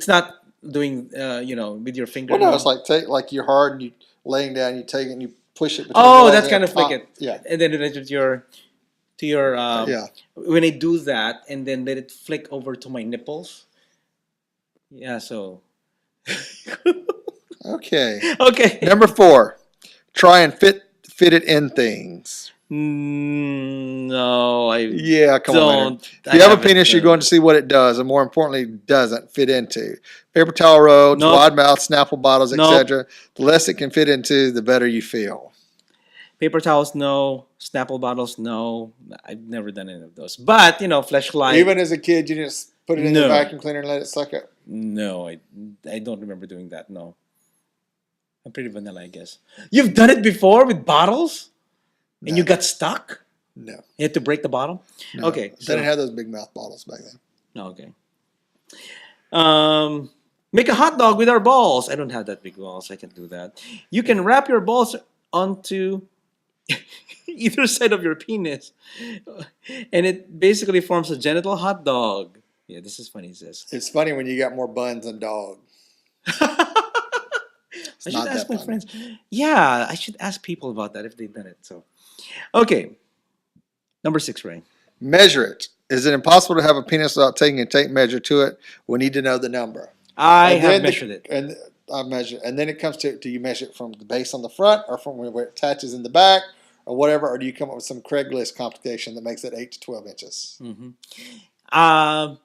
not doing with your finger.
Well, no, it's like you're hard and you laying down, you take it and you push it.
Oh, that's kind of flick it.
Yeah.
And then with your to your
Yeah.
when I do that and then let it flick over to my nipples. Yeah, so
Okay.
okay.
Number 4, try and fit it in things.
No, I
Yeah, come on, Maynard.
don't.
If
I
you have a
haven't
penis, you're
done
going to
it.
see what it does, and more importantly, doesn't fit into. Paper towel rolls, wide
Nope.
mouth, Snapple bottles,
Nope.
etc. The less it can fit into, the better you feel.
Paper towels, no. Snapple bottles, no. I've never done any of those. But fleshlight,
Even as a kid, you just put it in the
no,
vacuum cleaner and let it suck it.
no. I don't remember doing that. No, I'm pretty vanilla, I guess. You've done it before with bottles, and you
No,
got stuck.
no,
You had to break the bottle.
no.
Okay,
They didn't
so
have those big mouth bottles back then.
okay. Make a hot dog with our balls. I don't have that big balls. I can do that. You can wrap your balls onto either side of your penis, and it basically forms a genital hot dog. Yeah, this is funny, sis.
It's funny when you got more buns than dog.
I
It's
should
not
ask
that
my
funny.
friends. Yeah, I should ask people about that if they've done it. So, okay, number 6, Ray.
Measure it. Is it impossible to have a penis without taking a tape measure to it? We need to know the number.
I
And
have
then
measured it.
and I measure, and then it comes to, do you measure it from the base on the front, or from where it attaches in the back, or whatever, or do you come up with some Craigslist complication that makes it 8 to 12 inches?
Hmm. Um,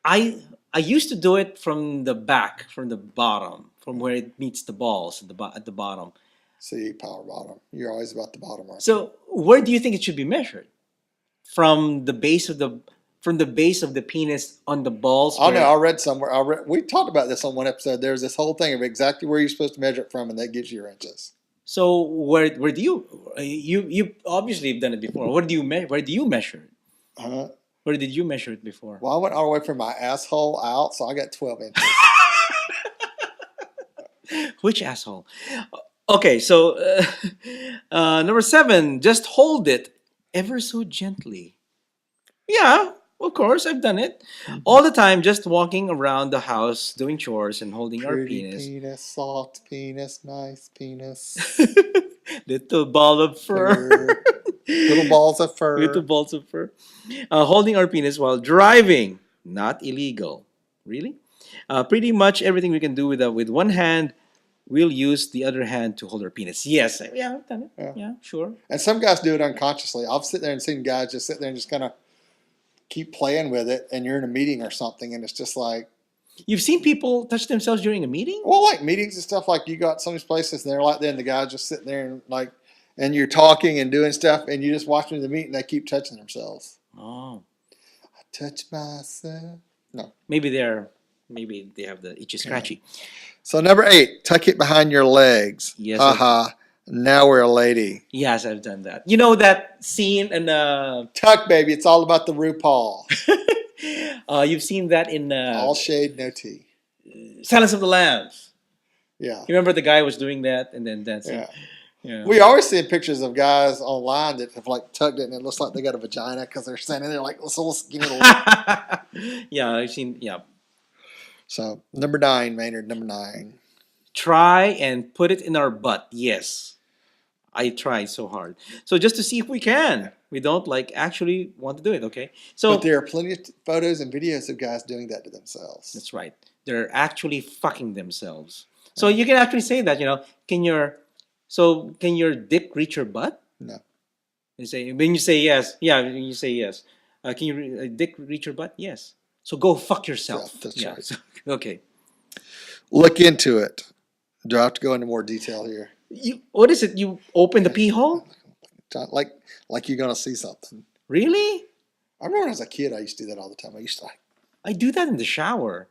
I used to do it from the back, from the bottom, from where it meets the balls at the bottom.
See, power bottom. You're always about the bottom, aren't you?
So, where do you think it should be measured? From the base of the penis on the balls.
I know.
Where,
I read somewhere. We talked about this on one episode. There's this whole thing of exactly where you're supposed to measure it from, and that gives you your inches.
so where do you obviously have done it before? Where do you measure it?
Uh,
Where did you measure it before?
well, I went all the way from my asshole out, so I got 12 inches.
Which asshole? Okay, so number 7, just hold it ever so gently. Yeah, of course, I've done it all the time. Just walking around the house, doing chores, and holding our
Pretty
penis.
penis, soft penis, nice penis.
Little ball of fur.
Fur. Little balls of
Little
fur.
balls of fur. Holding our penis while driving, not illegal. Really? Pretty much everything we can do with one hand, we'll use the other hand to hold our penis. Yes, yeah, I've done it.
Yeah.
Yeah, sure.
And some guys do it unconsciously. I've sit there and seen guys just sit there and just kind of keep playing with it, and you're in a meeting or something, and it's just like,
You've seen people touch themselves during a meeting?
well, like meetings and stuff, like you got some of these places, and they're like, then the guy's just sitting there and like, and you're talking and doing stuff, and you just watch them in the meeting, they keep touching themselves.
Oh,
I touch myself. No.
maybe they have the itchy scratchy.
So number 8, tuck it behind your legs.
Yes,
Haha. Now we're a lady.
Yes, I've done that. You know that scene in
Tuck, baby. It's all about the RuPaul.
you've seen that in
All shade, no tea.
Silence of the Lambs.
Yeah.
You remember the guy was doing that and then dancing?
Yeah.
Yeah.
We always see pictures of guys online that have like tugged it, and it looks like they got a vagina because they're standing there like this little skinny little.
Yeah, I've seen. Yeah,
So number 9, Maynard. Number 9.
try and put it in our butt. Yes, I tried so hard. So just to see if we can. We don't actually want to do it. Okay, so
But there are plenty of photos and videos of guys doing that to themselves.
that's right. They're actually fucking themselves. So you can actually say that. Can your dick reach your butt?
No.
When you say yes. Yeah, when you say yes. Can your dick reach your butt? Yes. So go fuck yourself.
Yeah, that's
Yeah.
right.
Okay.
Look into it. Do I have to go into more detail here?
What is it? You open the pee hole?
Like you're gonna see something.
Really?
I remember when I was a kid, I used to do that all the time. I used to
I do that in the shower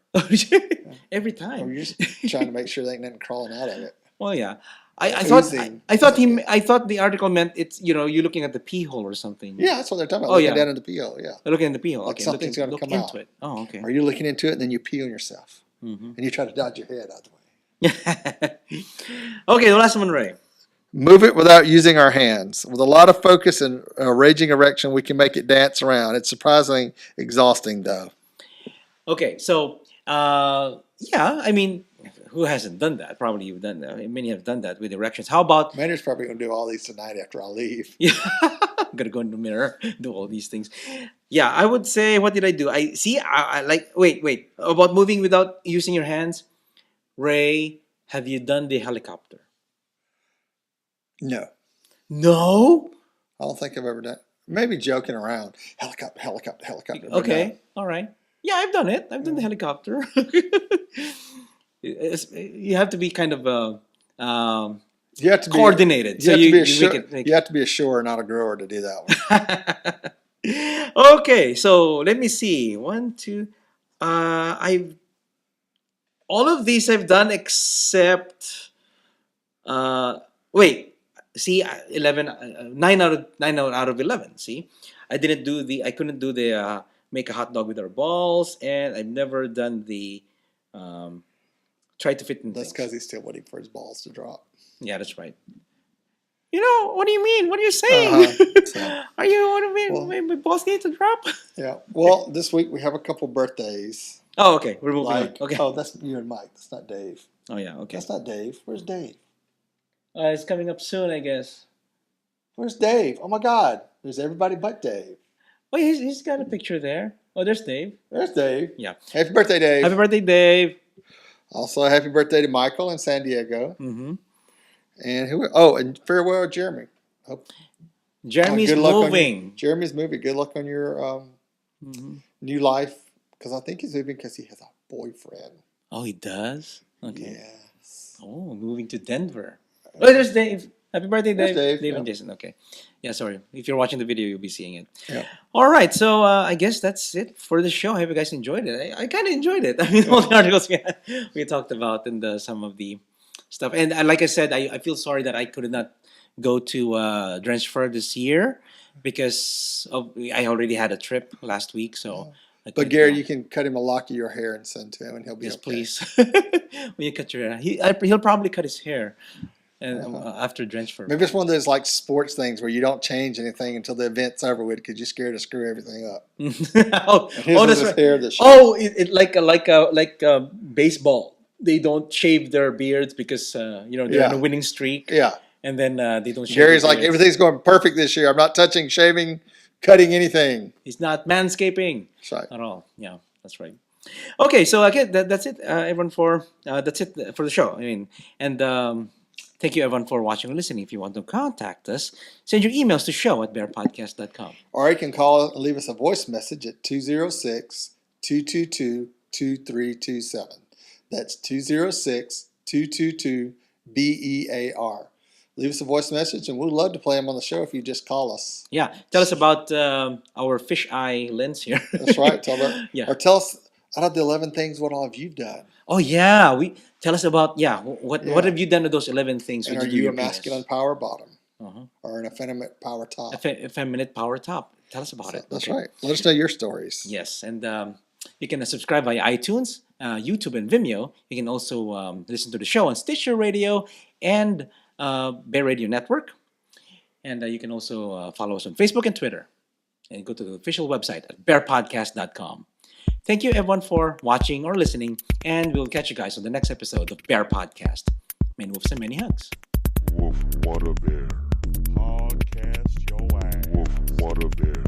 every
or
time.
you're just trying to make sure there ain't nothing crawling out of it.
Well, yeah. I thought
Oozing.
I thought the article meant it's you're looking at the pee hole or something.
Yeah, that's what they're talking about.
Oh,
Looking
yeah.
down in the PO, yeah.
Looking at the pee hole.
Like
Okay,
something's gonna
look
come
into
out.
it. Oh, okay.
Or you're looking into it and then you pee on yourself.
Mm-hmm.
And you try to dodge your head out the way.
Okay, the last one, Ray.
Move it without using our hands. With a lot of focus and a raging erection, we can make it dance around. It's surprisingly exhausting, though.
Okay, so yeah, I mean, who hasn't done that? Probably you've done that. Many have done that with erections. How about
Maynard's probably going to do all these tonight after I leave.
yeah? Gotta go in the mirror, do all these things. Yeah, I would say, what did I do? I see. I like. Wait. About moving without using your hands, Ray. Have you done the helicopter?
No,
No.
I don't think I've ever done. Maybe joking around. Helicopter, helicopter, helicopter. But no.
Okay. All right. Yeah, I've done it. I've done the helicopter. You have to be kind of
You have to be
coordinated.
You have to be a
make
You have to be a shower, not a grower, to do that one.
Okay, so let me see. One, two. I've all of these I've done except. Wait. See, 11, 9 out of 11. See, I couldn't do the make a hot dog with our balls, and I've never done the try to fit in
That's
things.
because he's still waiting for his balls to drop.
Yeah, that's right. What do you mean? What are you saying?
So,
Are you? What do you mean?
Well-
My balls need to drop?
yeah. Well, this week we have a couple birthdays.
Oh, okay. We're moving
Like,
on. Okay.
oh, that's you and Mike. That's not Dave.
Oh, yeah. Okay.
That's not Dave. Where's Dave?
It's coming up soon, I guess.
Where's Dave? Oh my God! There's everybody but Dave.
Oh, he's got a picture there. Oh, there's Dave.
There's Dave.
Yeah.
Happy birthday, Dave.
Happy birthday, Dave.
Also, happy birthday to Michael in San Diego.
Mm-hmm.
And who? Oh, and farewell, Jeremy. Hope,
Jeremy's
good luck on
moving.
Jeremy's moving. Good luck on your
Mhm.
new life. Because I think he's moving because he has a boyfriend.
Oh, he does? Okay.
Yes.
Oh, moving to Denver. Oh, there's Dave. Happy birthday,
There's
Dave.
Dave,
and
yeah.
Jason. Okay. Yeah, sorry. If you're watching the video, you'll be seeing it.
Yeah.
All right. So I guess that's it for the show. I hope you guys enjoyed it. I kind of enjoyed it. I mean, all the articles we talked about and some of the stuff. And like I said, I feel sorry that I could not go to Drenched Fur this year because I already had a trip last week. So. I
But
couldn't
Gary,
go.
you can cut him a lock of your hair and send to him, and he'll be
Yes,
okay.
please. When you cut your hair, he'll probably cut his hair, and after Drenched Fur.
Maybe it's one of those like sports things where you don't change anything until the event's over with because you're scared to screw everything up.
oh,
And his
oh,
is
that's
his
right.
hair that shows.
Oh, it like baseball. They don't shave their beards because they're
Yeah.
on a winning streak,
Yeah.
and then they don't. Shave
Gary's
their
like,
beards.
everything's going perfect this year. I'm not touching, shaving, cutting anything.
He's not manscaping
That's right.
at all. Yeah, that's right. Okay, so again, that's it, everyone. That's it for the show. I mean, and thank you everyone for watching and listening. If you want to contact us, send your emails to show@bearpodcast.com.
Or you can call and leave us a voice message at 206-222-2327. That's 206-222-BEAR. Leave us a voice message, and we'd love to play them on the show if you just call us.
Yeah, tell us about our fisheye lens here.
That's right. Tell us,
Yeah.
Or tell us, out of the 11 things, what all have you done?
Oh yeah, we tell us about what
Yeah.
have you done to those 11 things?
And
when
are
do
you
your
a masculine power bottom
penis?
or an effeminate power top?
Effeminate power top. Tell us about it.
That's
Okay.
right. Let us know your stories.
Yes, and you can subscribe via iTunes, YouTube, and Vimeo. You can also listen to the show on Stitcher Radio and Bear Radio Network. And you can also follow us on Facebook and Twitter. And go to the official website at BearPodcast.com. Thank you, everyone, for watching or listening. And we'll catch you guys on the next episode of Bear Podcast. Many wolves and many hugs.
Woof, what a bear. Podcast your ass. Woof, what a bear.